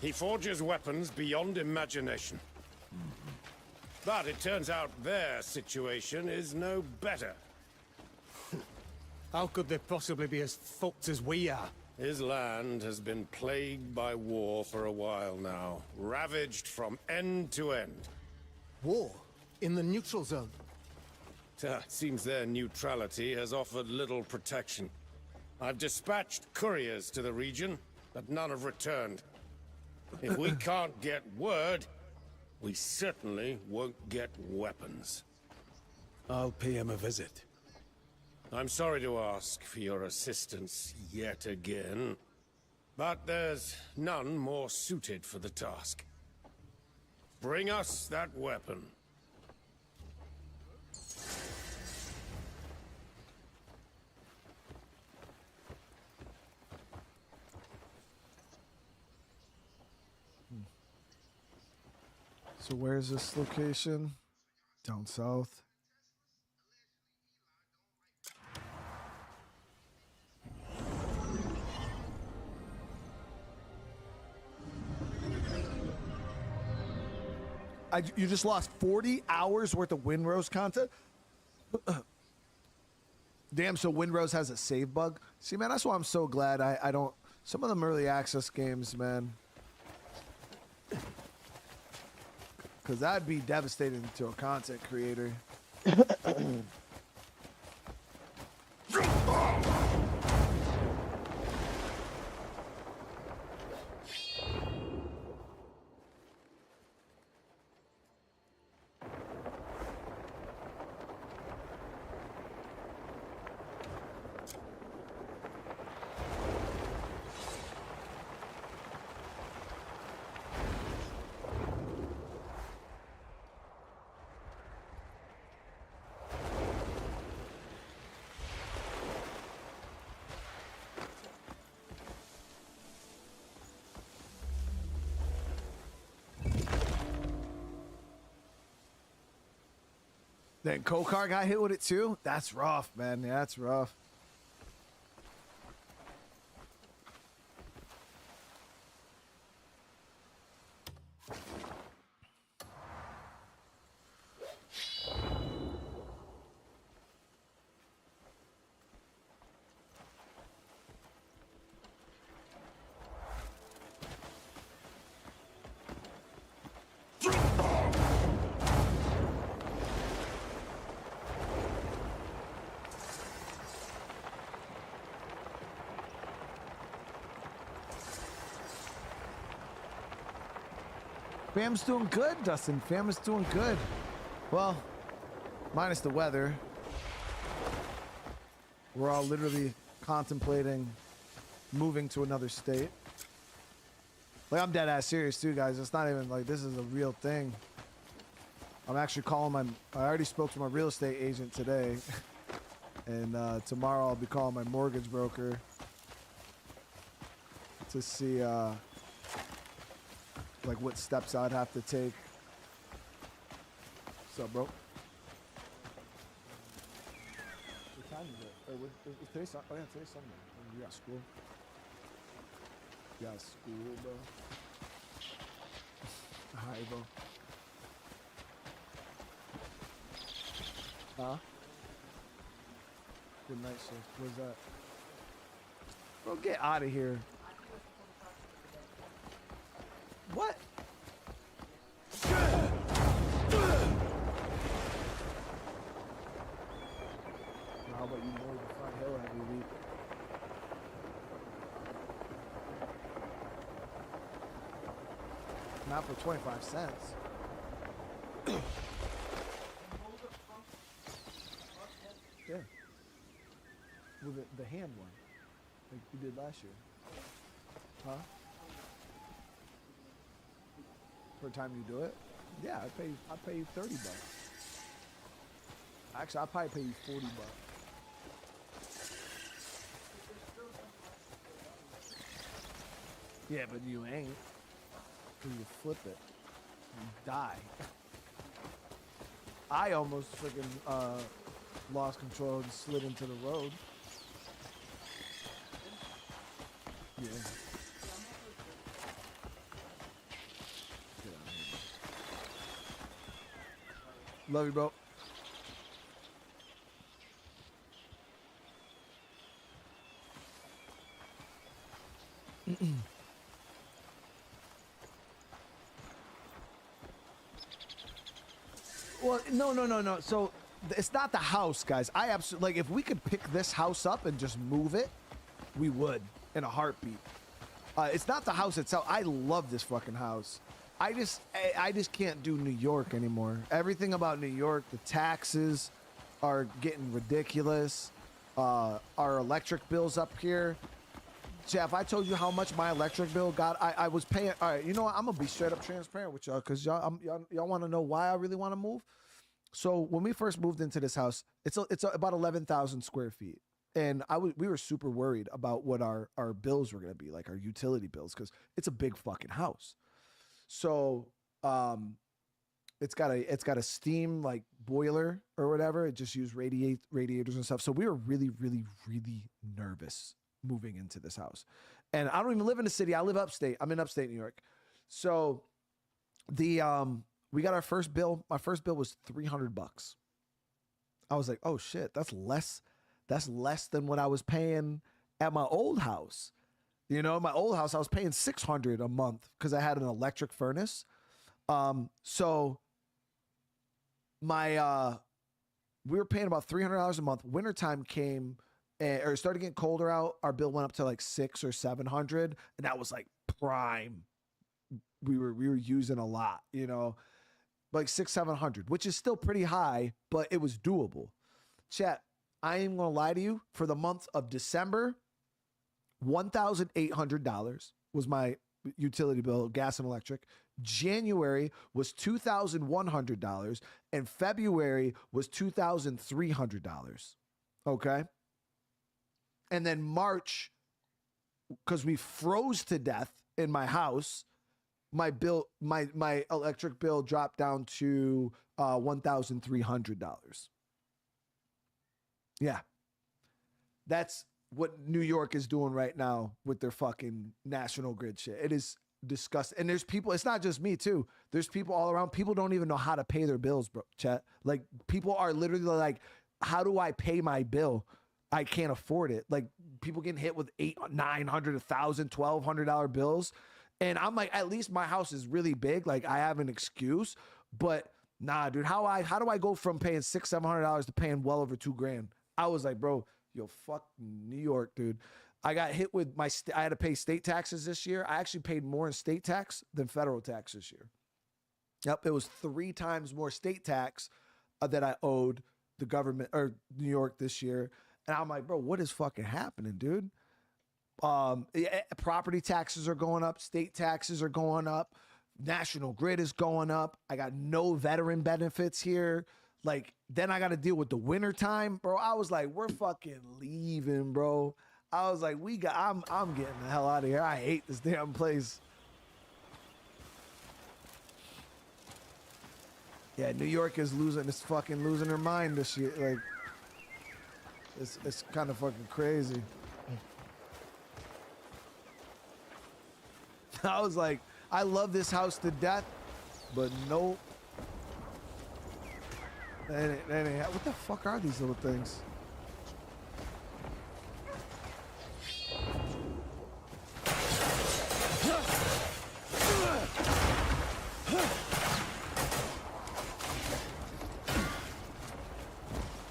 He forges weapons beyond imagination. But it turns out their situation is no better. How could they possibly be as fucked as we are? His land has been plagued by war for a while now, ravaged from end to end. War? In the neutral zone? It seems their neutrality has offered little protection. I've dispatched couriers to the region, but none have returned. If we can't get word, we certainly won't get weapons. I'll pay him a visit. I'm sorry to ask for your assistance yet again, but there's none more suited for the task. Bring us that weapon. So where's this location? Down south. You just lost 40 hours worth of Windrose content? Damn, so Windrose has a save bug? See, man, that's why I'm so glad I don't... Some of them early access games, man. Because that'd be devastating to a content creator. Then Kokar got hit with it too? That's rough, man. Yeah, that's rough. Fam's doing good, Dustin. Fam is doing good. Well, minus the weather. We're all literally contemplating moving to another state. Like, I'm dead ass serious too, guys. It's not even like this is a real thing. I'm actually calling I already spoke to my real estate agent today. And tomorrow I'll be calling my mortgage broker to see like what steps I'd have to take. What's up, bro? What time is it? Is today's Sunday? Oh yeah, today's Sunday. You got school. You got school, bro. Hi, bro. Huh? Good night, sir. What's that? Bro, get out of here. What? How about you mow the front hill every week? Not for 25 cents. Yeah. With the hand one. Like you did last year. Huh? For the time you do it? Yeah, I pay you $30. Actually, I'll probably pay you $40. Yeah, but you ain't. You flip it. You die. I almost freaking lost control and slid into the road. Yeah. Love you, bro. Well, no. So it's not the house, guys. I absolutely like if we could pick this house up and just move it, we would in a heartbeat. It's not the house itself. I love this fucking house. I just can't do New York anymore. Everything about New York, the taxes are getting ridiculous. Our electric bills up here. Jeff, I told you how much my electric bill got. I was paying. All right, you know what? I'm gonna be straight up transparent with y'all because y'all want to know why I really want to move. So when we first moved into this house, it's about 11,000 square feet, and we were super worried about what our bills were gonna be, like our utility bills, because it's a big fucking house. So it's got a steam like boiler or whatever. It just used radiators and stuff. So we were really, really, really nervous moving into this house. And I don't even live in the city. I live upstate. I'm in upstate New York. So we got our first bill. My first bill was $300. I was like, oh shit, that's less than what I was paying at my old house. You know, my old house, I was paying $600 a month because I had an electric furnace. So my we were paying about $300 a month. Wintertime came, or it started getting colder out. Our bill went up to like $600 or $700, and that was like prime. We were using a lot, you know, like $600-700, which is still pretty high, but it was doable. Chat, I ain't gonna lie to you. For the month of December, $1,800 was my utility bill, gas and electric. January was $2,100, and February was $2,300. Okay. And then March, because we froze to death in my house, my electric bill dropped down to $1,300. Yeah. That's what New York is doing right now with their fucking national grid shit. It is disgusting. And there's people, it's not just me too. There's people all around. People don't even know how to pay their bills, bro. Chat. Like people are literally like, how do I pay my bill? I can't afford it. Like people getting hit with $800, $900, $1,000, $1,200 bills. And I'm like, at least my house is really big. Like I have an excuse, but nah, dude, how do I go from paying $600, $700 to paying well over $2,000? I was like, bro, yo, fuck New York, dude. I got hit with I had to pay state taxes this year. I actually paid more in state tax than federal tax this year. Yep, it was 3 times more state tax that I owed the government or New York this year. And I'm like, bro, what is fucking happening, dude? Property taxes are going up. State taxes are going up. National grid is going up. I got no veteran benefits here. Like, then I got to deal with the winter time, bro. I was like, we're fucking leaving, bro. I was like, I'm getting the hell out of here. I hate this damn place. Yeah, New York is losing her mind this year. Like, it's kind of fucking crazy. I was like, I love this house to death, but nope. What the fuck are these little things?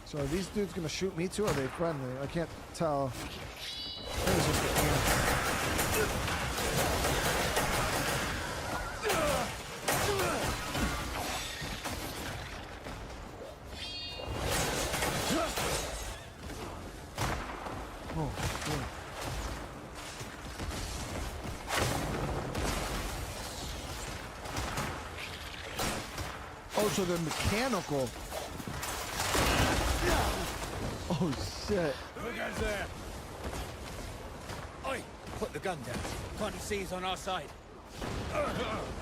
So are these dudes gonna shoot me too, or are they friendly? I can't tell. I think it's just the ants. Oh, so they're mechanical. Oh shit. Who goes there? Oi! Put the gun down. Can't you see he's on our side?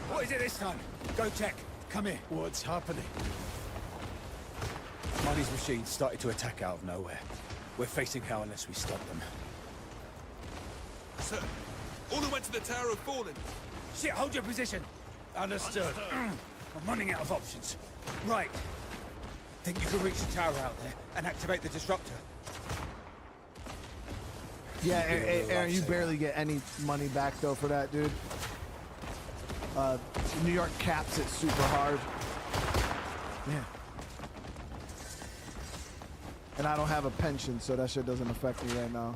What is it this time? Go check. Come here. What's happening? Money's machines started to attack out of nowhere. We're facing hell unless we stop them. Sir, all who went to the tower have fallen. Shit, hold your position. Understood. I'm running out of options. Right. Think you can reach the tower out there and activate the disruptor? Yeah, Aaron, you barely get any money back though for that, dude. New York caps it super hard. Yeah. And I don't have a pension, so that shit doesn't affect me right now.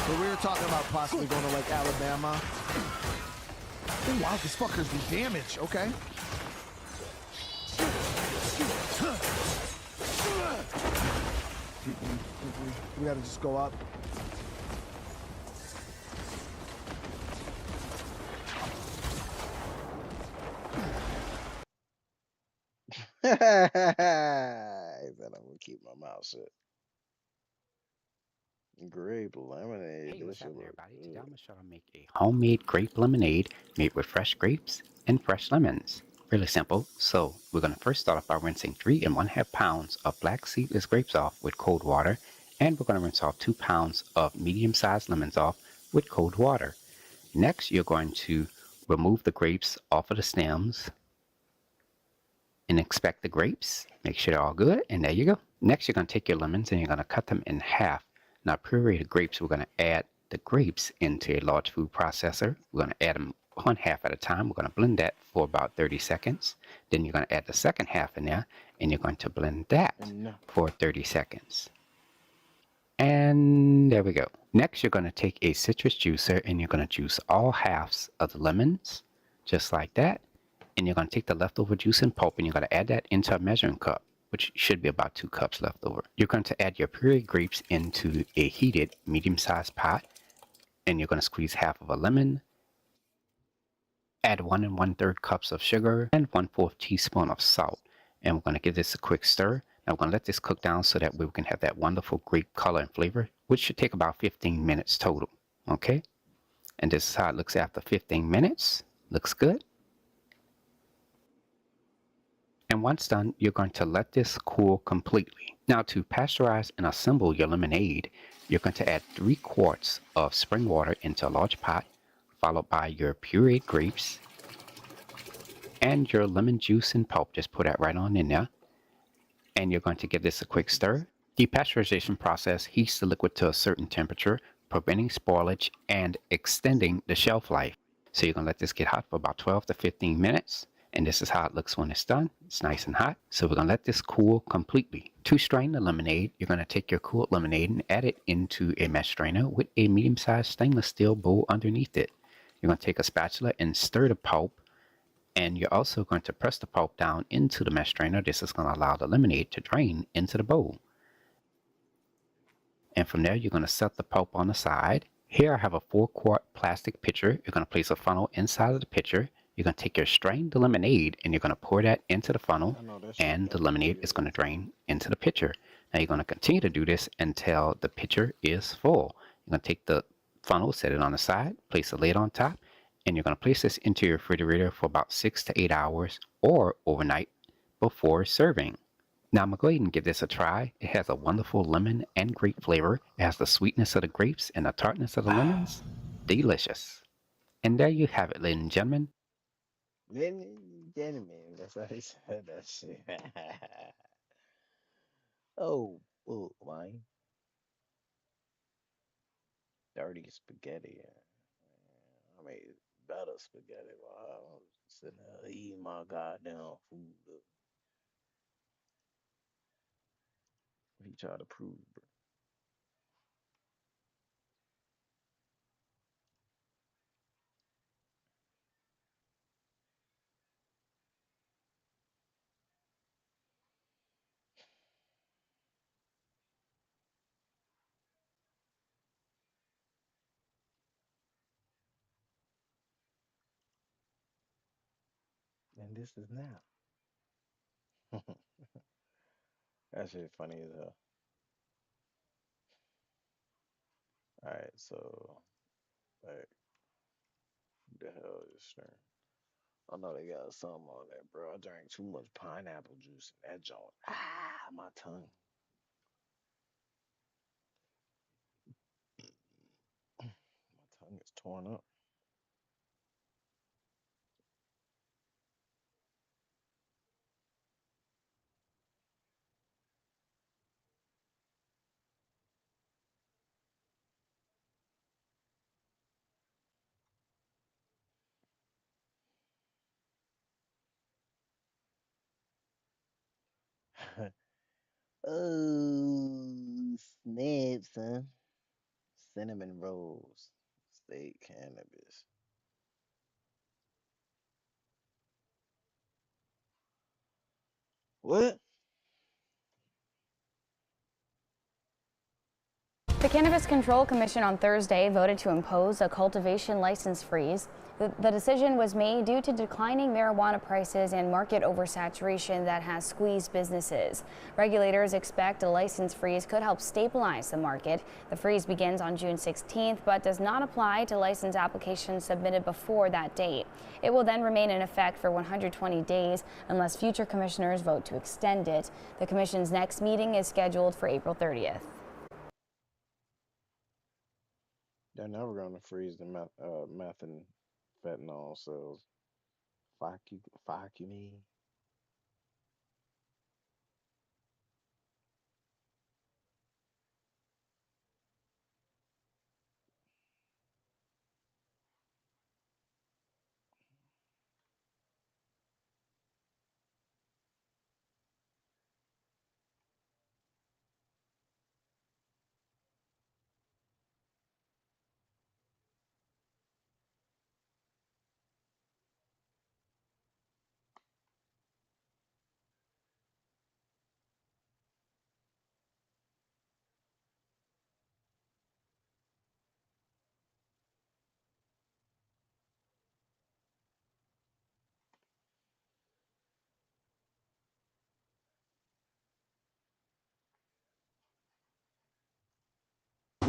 So we were talking about possibly going to like Alabama. Oh wow, these fuckers do damage. Okay. We gotta just go up. He said I'm gonna keep my mouth shut. Grape lemonade. Hey, This what's shit happening, look everybody? good. Today I'm going to show you how to make a homemade grape lemonade made with fresh grapes and fresh lemons. Really simple. So we're going to first start off by rinsing 3 1/2 pounds of black seedless grapes off with cold water, and we're going to rinse off 2 pounds of medium-sized lemons off with cold water. Next, you're going to remove the grapes off of the stems and inspect the grapes. Make sure they're all good, and there you go. Next, you're going to take your lemons and you're going to cut them in half. Now, pureed grapes, we're going to add the grapes into a large food processor. We're going to add them 1/2 at a time. We're going to blend that for about 30 seconds. Then you're going to add the second half in there, and you're going to blend that for 30 seconds. And there we go. Next, you're going to take a citrus juicer, and you're going to juice all halves of the lemons, just like that. And you're going to take the leftover juice and pulp, and you're going to add that into a measuring cup, which should be about 2 cups left over. You're going to add your pureed grapes into a heated medium-sized pot, and you're going to squeeze half of a lemon, add 1 1/3 cups of sugar, and 1/4 teaspoon of salt. And we're going to give this a quick stir. Now we're going to let this cook down so that we can have that wonderful grape color and flavor, which should take about 15 minutes total. Okay, and this is how it looks after 15 minutes. Looks good. And once done, you're going to let this cool completely. Now, to pasteurize and assemble your lemonade, you're going to add 3 quarts of spring water into a large pot, followed by your pureed grapes and your lemon juice and pulp. Just put that right on in there. And you're going to give this a quick stir. The pasteurization process heats the liquid to a certain temperature, preventing spoilage and extending the shelf life. So you're going to let this get hot for about 12 to 15 minutes. And this is how it looks when it's done. It's nice and hot. So we're going to let this cool completely. To strain the lemonade, you're going to take your cooled lemonade and add it into a mesh strainer with a medium-sized stainless steel bowl underneath it. You're going to take a spatula and stir the pulp, and you're also going to press the pulp down into the mesh strainer. This is going to allow the lemonade to drain into the bowl. And from there, you're going to set the pulp on the side. Here I have a 4-quart plastic pitcher. You're going to place a funnel inside of the pitcher. You're going to take your strained lemonade and you're going to pour that into the funnel, and the lemonade is going to drain into the pitcher. Now you're going to continue to do this until the pitcher is full. You're going to take the funnel, set it on the side, place a lid on top, and you're going to place this into your refrigerator for about 6 to 8 hours or overnight before serving. Now I'm going to go ahead and give this a try. It has a wonderful lemon and grape flavor. It has the sweetness of the grapes and the tartness of the lemons. Delicious. And there you have it, ladies and gentlemen. Ladies and gentlemen, that's how he said that shit. Oh, oh, man. Dirty spaghetti. I mean, better spaghetti. While I was sitting there eating my goddamn food. He tried to prove, bro. And this is now. That shit funny as hell. Alright, so, like, the hell is this thing? I know they got something on there, bro. I drank too much pineapple juice in that joint. Ah, my tongue. My tongue is torn up. Oh, snaps, huh? Cinnamon rolls, steak, cannabis. What? The Cannabis Control Commission on Thursday voted to impose a cultivation license freeze. The decision was made due to declining marijuana prices and market oversaturation that has squeezed businesses. Regulators expect a license freeze could help stabilize the market. The freeze begins on June 16th, but does not apply to license applications submitted before that date. It will then remain in effect for 120 days unless future commissioners vote to extend it. The commission's next meeting is scheduled for April 30th. They're never gonna freeze the meth and fentanyl sales. Fuck you, me.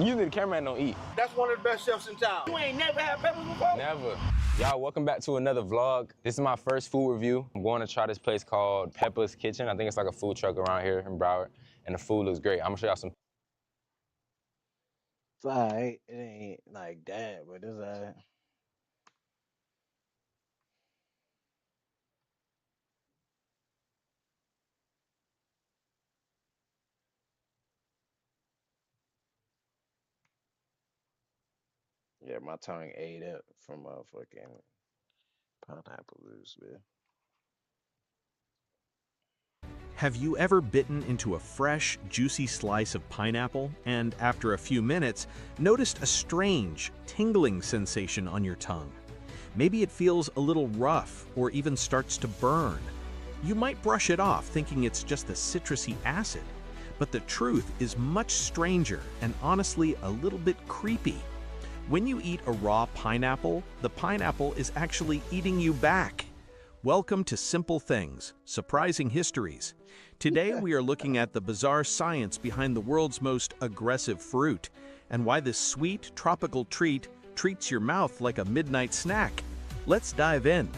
Usually the cameraman don't eat. That's one of the best chefs in town. You ain't never had peppers before? Never. Y'all, welcome back to another vlog. This is my first food review. I'm going to try this place called Peppa's Kitchen. I think it's like a food truck around here in Broward, and the food looks great. I'm gonna show y'all some. It's alright. It ain't like that, but it's alright. Yeah, my tongue ate up from motherfucking pineapple juice, man. Have you ever bitten into a fresh, juicy slice of pineapple and, after a few minutes, noticed a strange, tingling sensation on your tongue? Maybe it feels a little rough or even starts to burn. You might brush it off thinking it's just the citrusy acid, but the truth is much stranger and honestly a little bit creepy. When you eat a raw pineapple, the pineapple is actually eating you back. Welcome to Simple Things, Surprising Histories. Today we are looking at the bizarre science behind the world's most aggressive fruit and why this sweet, tropical treat treats your mouth like a midnight snack. Let's dive in.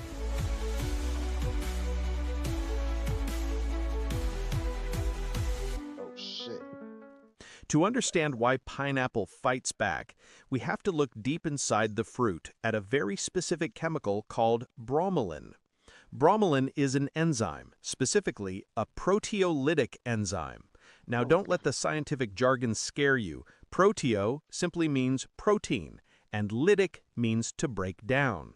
Oh shit. To understand why pineapple fights back, we have to look deep inside the fruit at a very specific chemical called bromelain. Bromelain is an enzyme, specifically a proteolytic enzyme. Now, don't let the scientific jargon scare you. Proteo simply means protein, and lytic means to break down.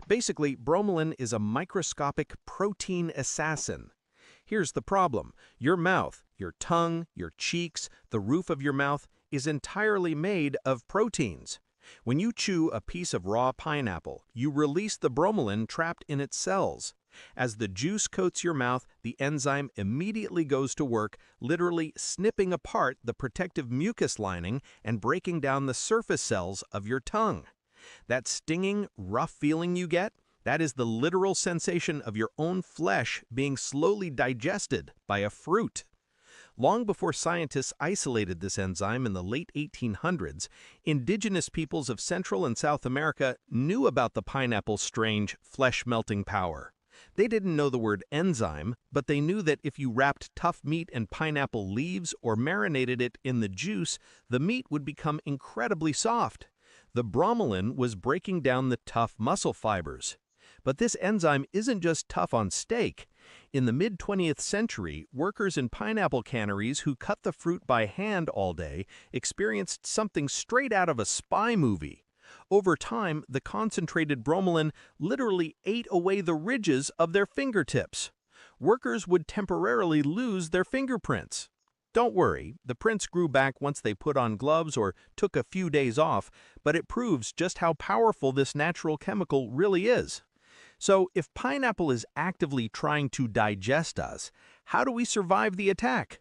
Basically, bromelain is a microscopic protein assassin. Here's the problem. Your mouth, your tongue, your cheeks, the roof of your mouth is entirely made of proteins. When you chew a piece of raw pineapple, you release the bromelain trapped in its cells. As the juice coats your mouth, the enzyme immediately goes to work, literally snipping apart the protective mucus lining and breaking down the surface cells of your tongue. That stinging, rough feeling you get, that is the literal sensation of your own flesh being slowly digested by a fruit. Long before scientists isolated this enzyme in the late 1800s, indigenous peoples of Central and South America knew about the pineapple's strange, flesh-melting power. They didn't know the word enzyme, but they knew that if you wrapped tough meat in pineapple leaves or marinated it in the juice, the meat would become incredibly soft. The bromelain was breaking down the tough muscle fibers. But this enzyme isn't just tough on steak. In the mid-20th century, workers in pineapple canneries who cut the fruit by hand all day experienced something straight out of a spy movie. Over time, the concentrated bromelain literally ate away the ridges of their fingertips. Workers would temporarily lose their fingerprints. Don't worry, the prints grew back once they put on gloves or took a few days off, but it proves just how powerful this natural chemical really is. So, if pineapple is actively trying to digest us, how do we survive the attack?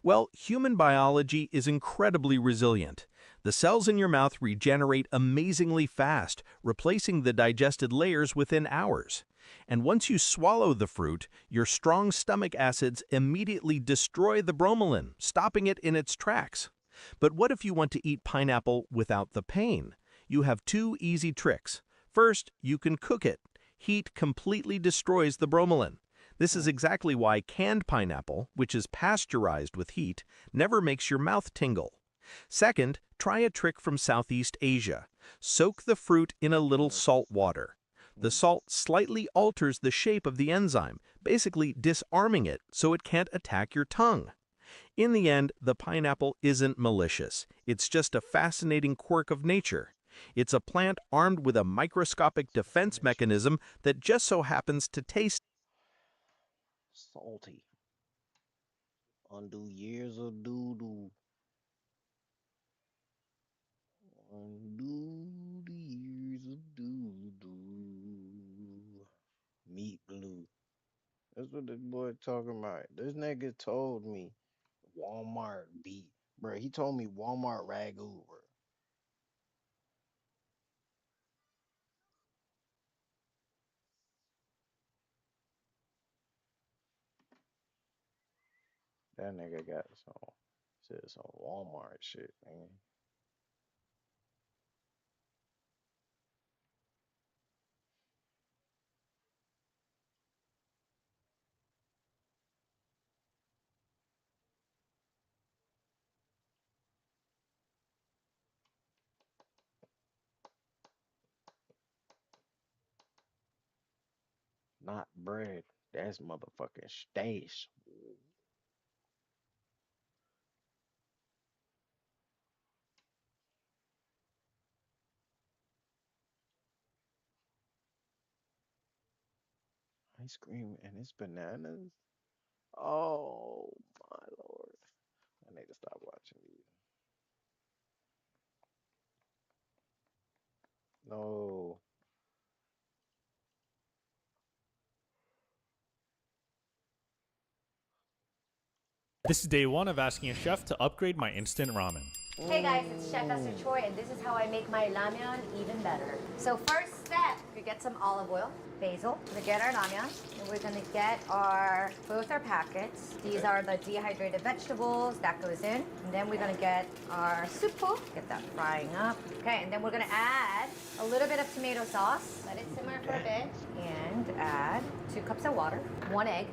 Well, human biology is incredibly resilient. The cells in your mouth regenerate amazingly fast, replacing the digested layers within hours. And once you swallow the fruit, your strong stomach acids immediately destroy the bromelain, stopping it in its tracks. But what if you want to eat pineapple without the pain? You have two easy tricks. First, you can cook it. Heat completely destroys the bromelain. This is exactly why canned pineapple, which is pasteurized with heat, never makes your mouth tingle. Second, try a trick from Southeast Asia. Soak the fruit in a little salt water. The salt slightly alters the shape of the enzyme, basically disarming it so it can't attack your tongue. In the end, the pineapple isn't malicious. It's just a fascinating quirk of nature. It's a plant armed with a microscopic defense mechanism that just so happens to taste Salty. Undo years of doo-doo. Undo the years of doo-doo. Meat glue. That's what this boy talking about. This nigga told me Walmart beat. Bro, he told me Walmart ragu, bro. That nigga got some Walmart shit, man. Not bread. That's motherfucking stash. Ice cream and it's bananas. Oh my lord. I need to stop watching these. No. This is day one of asking a chef to upgrade my instant ramen. Hey guys, it's Chef Esther Choi, and this is how I make my ramyeon even better. So first step, we get some olive oil, basil. We get our ramyeon, and we're gonna get both our packets. These are the dehydrated vegetables that goes in, and then we're gonna get our soup. Get that frying up. Okay, and then we're gonna add a little bit of tomato sauce. Let it simmer for a bit, and add 2 cups of water, 1 egg,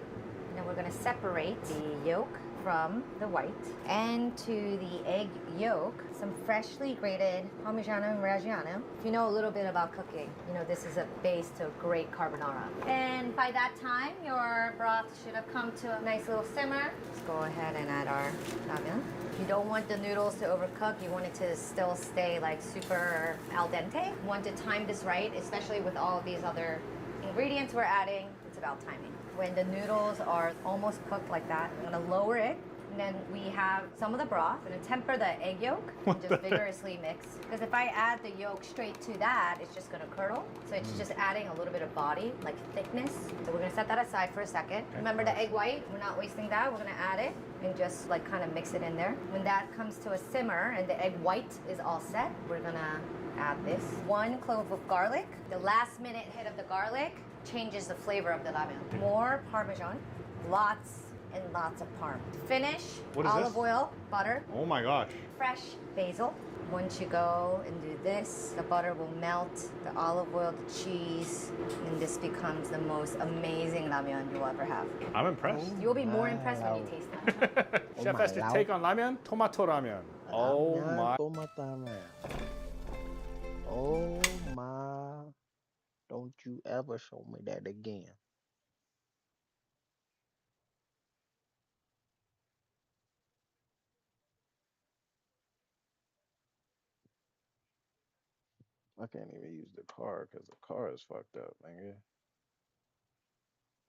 and then we're gonna separate the yolk from the white, and to the egg yolk, some freshly grated Parmigiano and Reggiano. If you know a little bit about cooking, you know this is a base to a great carbonara. And by that time, your broth should have come to a nice little simmer. Let's go ahead and add our ramyeon. You don't want the noodles to overcook. You want it to still stay like super al dente. You want to time this right, especially with all of these other ingredients we're adding. It's about timing. When the noodles are almost cooked like that, I'm gonna lower it, and then we have some of the broth. I'm gonna temper the egg yolk and just vigorously mix. Because if I add the yolk straight to that, it's just gonna curdle. So it's just adding a little bit of body, like thickness. So we're gonna set that aside for a second. Remember the egg white? We're not wasting that. We're gonna add it and just like kind of mix it in there. When that comes to a simmer and the egg white is all set, we're gonna add this. 1 clove of garlic. The last minute hit of the garlic changes the flavor of the ramen. More Parmesan, lots and lots of parm. Finish, What is olive this? oil, butter, Oh my gosh. fresh basil. Once you go and do this, the butter will melt, the olive oil, the cheese, and this becomes the most amazing ramyeon you'll ever have. I'm impressed. You'll be more impressed when you taste it. Chef Esther, take on ramen, tomato ramen. Oh my. Oh my. Don't you ever show me that again. I can't even use the car because the car is fucked up, nigga.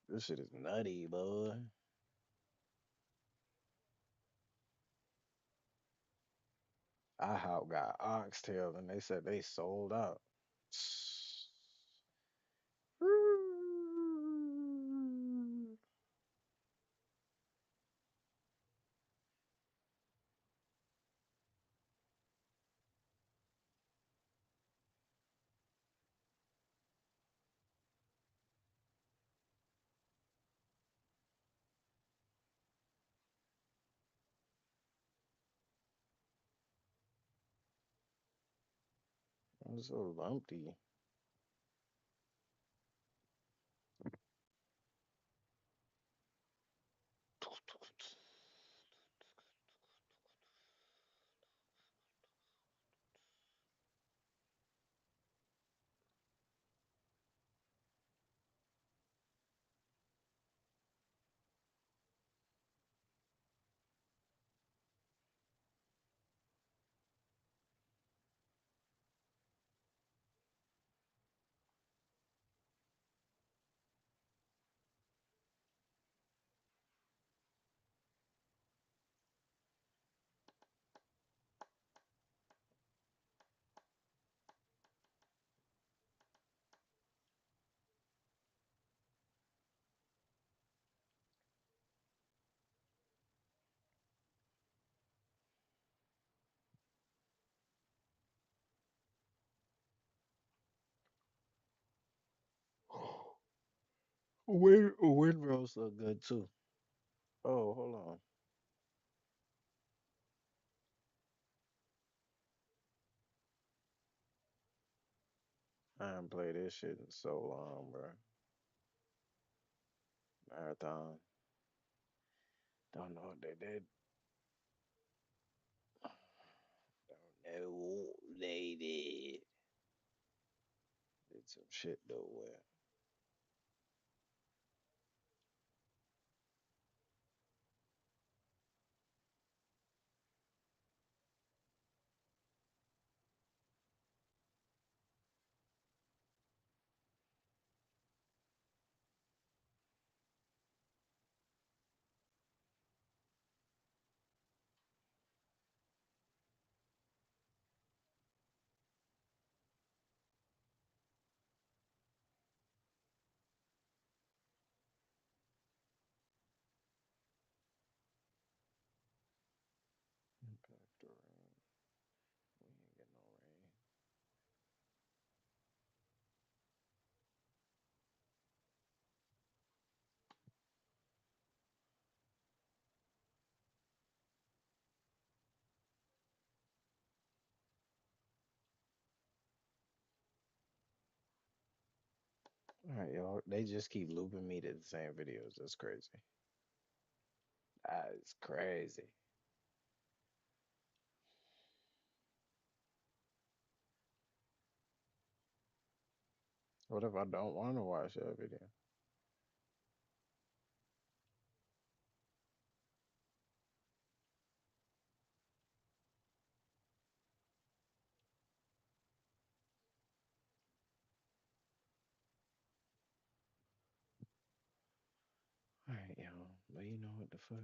This shit is nutty, boy. I how got oxtail and they said they sold out. It's so lumpy. Wind rolls look good too. Oh, hold on. I haven't played this shit in so long, bro. Marathon. Don't know what they did. Don't know what they did. Did some shit though. Where All right, y'all. They just keep looping me to the same videos. That's crazy. That is crazy. What if I don't want to watch that video? All right, y'all. But you know what the fuck?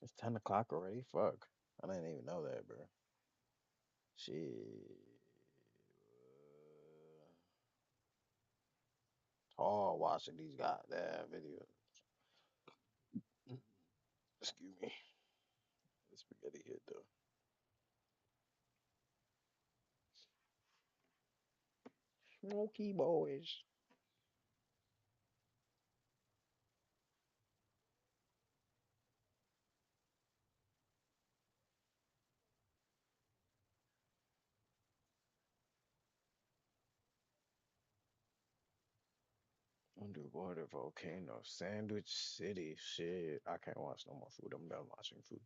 It's 10 o'clock already? Fuck. I didn't even know that, bro. Shit. All watching these goddamn videos. Excuse me. The spaghetti hit though. Smoky boys. Underwater volcano, Sandwich City. Shit, I can't watch no more food. I'm done watching food.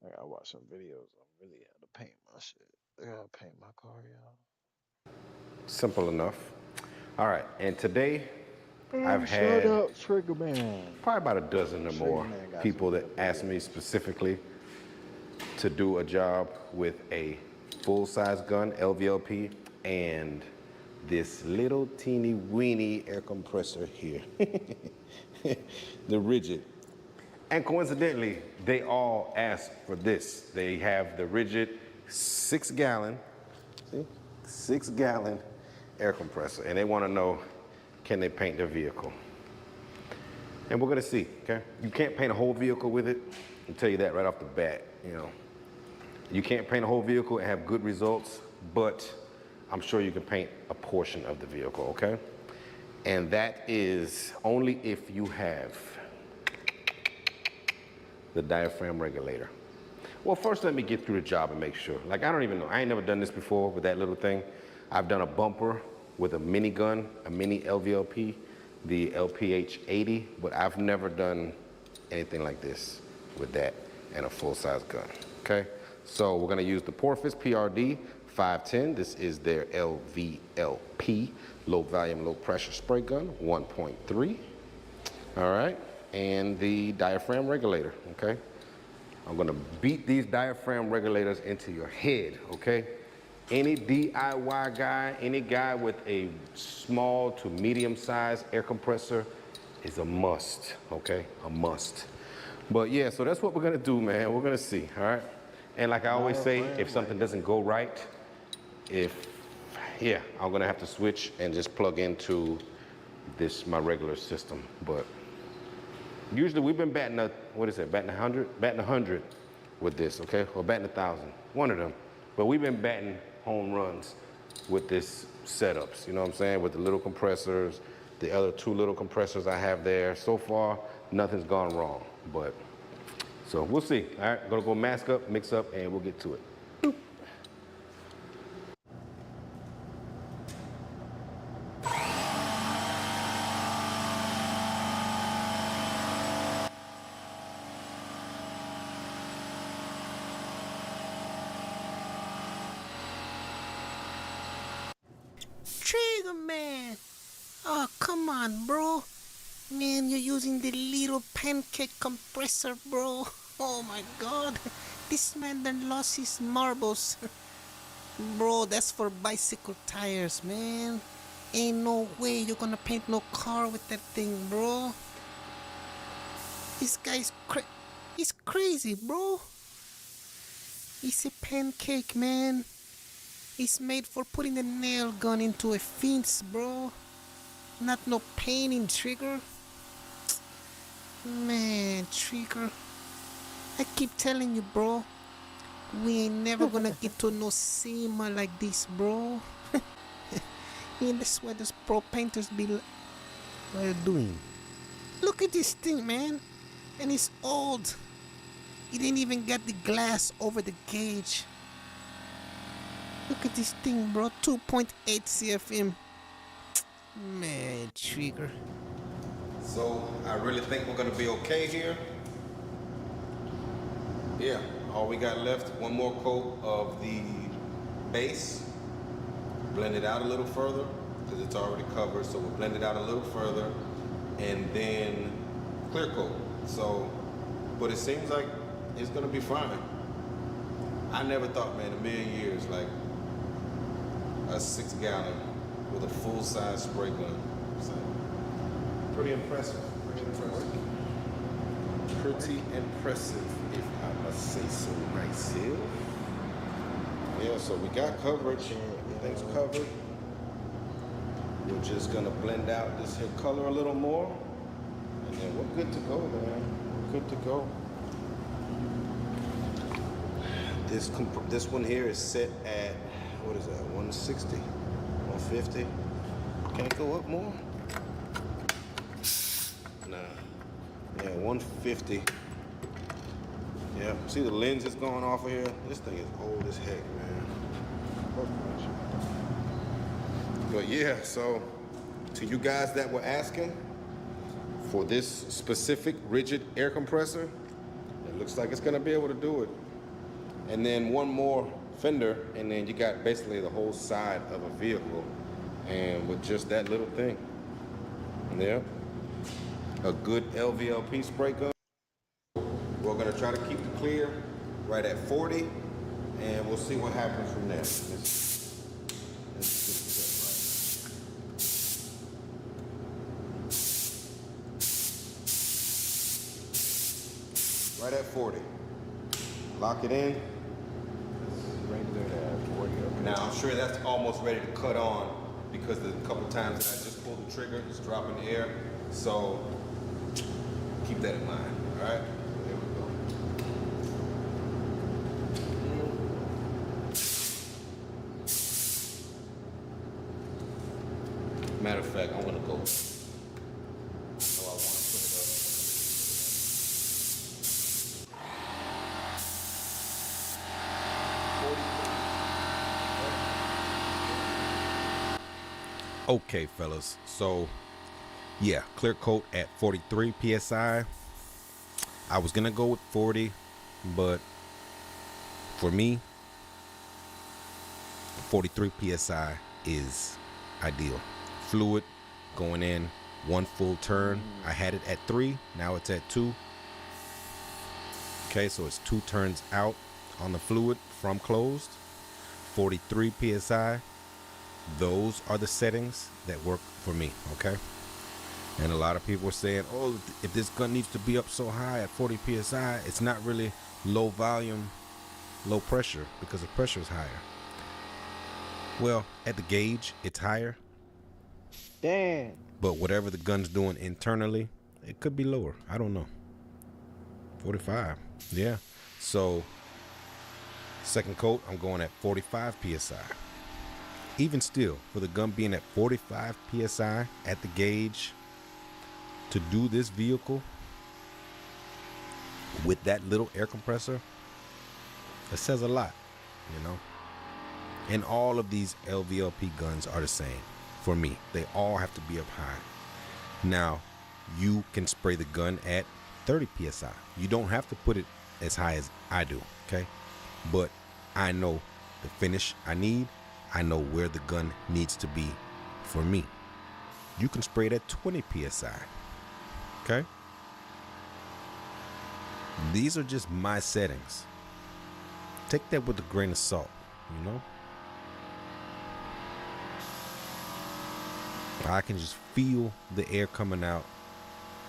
I gotta watch some videos on really how to paint my shit. I gotta paint my car, y'all. Simple enough. All right, and today I've Man, shut had up, Trigger Man. probably about a dozen or Trigger more Man got some people that good asked me videos. specifically to do a job with a full-size gun, LVLP, and this little teeny weeny air compressor here, the rigid. And coincidentally, they all asked for this. They have the rigid 6-gallon, see, 6-gallon air compressor, and they want to know, can they paint their vehicle? And we're gonna see, okay? You can't paint a whole vehicle with it. I'll tell you that right off the bat, you know. You can't paint a whole vehicle and have good results, but I'm sure you can paint a portion of the vehicle, okay? And that is only if you have the diaphragm regulator. Well, first let me get through the job and make sure. Like, I don't even know, I ain't never done this before with that little thing. I've done a bumper with a mini gun, a mini LVLP, the LPH 80, but I've never done anything like this with that and a full-size gun, okay? So we're gonna use the Porfis PRD 510. This is their LVLP, low volume, low pressure spray gun, 1.3. All right, and the diaphragm regulator, okay? I'm gonna beat these diaphragm regulators into your head, okay? Any DIY guy, any guy with a small to medium sized air compressor is a must, okay? A must. But yeah, so that's what we're gonna do, man. We're gonna see, all right? And like I always say, if something doesn't go right, I'm gonna have to switch and just plug into my regular system. But usually we've been batting batting 100? Batting 100 with this, okay? Or batting 1,000, one of them. But we've been batting home runs with this setups, you know what I'm saying? With the little compressors, the other 2 little compressors I have there. So far, nothing's gone wrong, but, so we'll see, all right? Gonna go mask up, mix up, and we'll get to it. Boop. Trigger Man! Oh, come on, bro. Man, you're using the little pancake compressor, bro. Oh my god. This man done lost his marbles. Bro, that's for bicycle tires, man. Ain't no way you're gonna paint no car with that thing, bro. This guy's he's crazy, bro. It's a pancake, man. It's made for putting a nail gun into a fence, bro. Not no painting, Trigger. Man, Trigger. I keep telling you, bro. We ain't never gonna get to no SEMA like this, bro. And that's why those pro painters be like, what are you doing? Look at this thing, man. And it's old. It didn't even get the glass over the gauge. Look at this thing, bro. 2.8 CFM. Man, trigger. So I really think we're gonna be okay here. Yeah, all we got left, one more coat of the base. Blend it out a little further, because it's already covered, so we'll blend it out a little further, and then clear coat. So, but it seems like it's gonna be fine. I never thought, man, a million years, like a 6-gallon with a full-size spray gun. So, pretty impressive. Pretty impressive. Pretty impressive, if I must say so myself. Yeah, so we got coverage. Everything's covered. We're just gonna blend out this here color a little more, and then we're good to go, man. We're good to go. This one here is set at, what is that, 160, 150? Can't go up more? Nah. Yeah, 150. Yeah, see the lens is going off of here? This thing is old as heck, man. But yeah, so to you guys that were asking for this specific rigid air compressor, it looks like it's gonna be able to do it. And then one more fender, and then you got basically the whole side of a vehicle, and with just that little thing. Yeah, a good LVLP spray gun. We're gonna try to keep the clear right at 40, and we'll see what happens from there. Let's get this right at 40. Lock it in. Right there at 40. Okay. Now I'm sure that's almost ready to cut on because the couple times that I just pulled the trigger, it's dropping the air. So keep that in mind. All right. There we go. Matter of fact, I'm gonna go. Oh, I want to put it up. Okay, fellas, so yeah, clear coat at 43 psi. I was gonna go with 40, but for me, 43 psi is ideal. Fluid going in, one full turn. I had it at 3, now it's at 2. Okay, so it's 2 turns out on the fluid from closed. 43 psi. Those are the settings that work for me, okay? And a lot of people are saying, oh, if this gun needs to be up so high at 40 psi, it's not really low volume, low pressure, because the pressure is higher. Well, at the gauge, it's higher. Damn. But whatever the gun's doing internally, it could be lower. I don't know. 45, yeah. So, second coat, I'm going at 45 psi. Even still, for the gun being at 45 psi at the gauge, to do this vehicle with that little air compressor, it says a lot, you know. And all of these LVLP guns are the same for me. They all have to be up high. Now, you can spray the gun at 30 psi. You don't have to put it as high as I do, okay? But I know the finish I need. I know where the gun needs to be for me. You can spray it at 20 psi, okay? These are just my settings. Take that with a grain of salt, you know? I can just feel the air coming out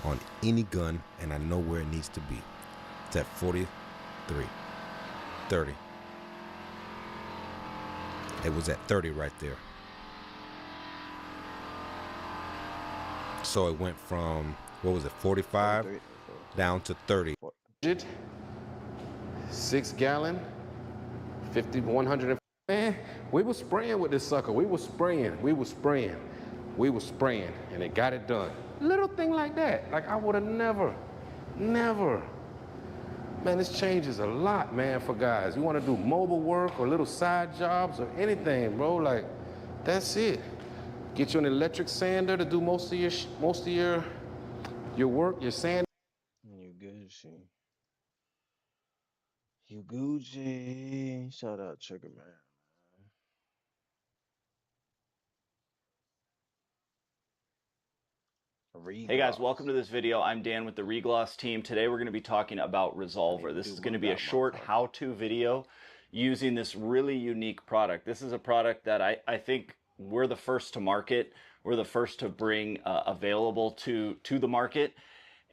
on any gun, and I know where it needs to be. It's at 43, 30. It was at 30 right there. So it went from, what was it, 45 down to 30. 6-gallon, 50, 100. Man, we were spraying with this sucker. We were spraying, and it got it done. Little thing like that. Like I would have never Man, this changes a lot, man, for guys. You want to do mobile work or little side jobs or anything, bro. Like, that's it. Get you an electric sander to do most of your work, your sand. You Gucci. You Gucci. Shout out Trigger Man. Hey guys, Regloss. welcome to this video. I'm Dan with the Regloss team. Today we're going to be talking about Resolver. This is going to be a short how-to video using this really unique product. This is a product that I think we're the first to market. We're the first to bring available to the market.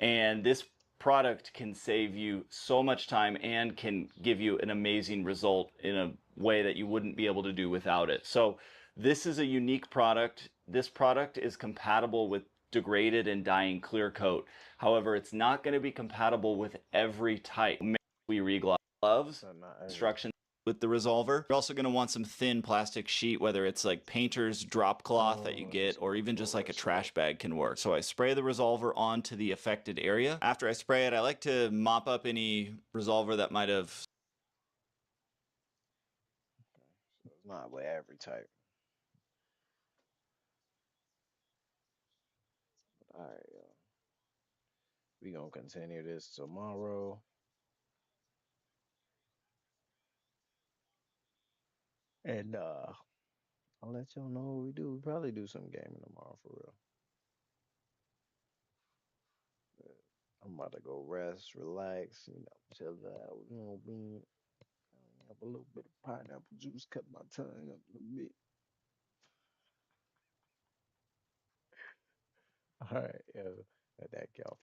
And this product can save you so much time and can give you an amazing result in a way that you wouldn't be able to do without it. So this is a unique product. This product is compatible with degraded and dyeing clear coat. However, it's not going to be compatible with every type. We regloss gloves, instructions with the Resolver. You're also going to want some thin plastic sheet, whether it's like painter's drop cloth that you get, or even just like a trash bag can work. So I spray the Resolver onto the affected area. After I spray it, I like to mop up any Resolver that might have. So it's not with every type. All right, yo. We gonna continue this tomorrow. And I'll let y'all know what we do. We probably do some gaming tomorrow for real. I'm about to go rest, relax, chill out, have a little bit of pineapple juice, cut my tongue up a little bit. All right, yo, let that go.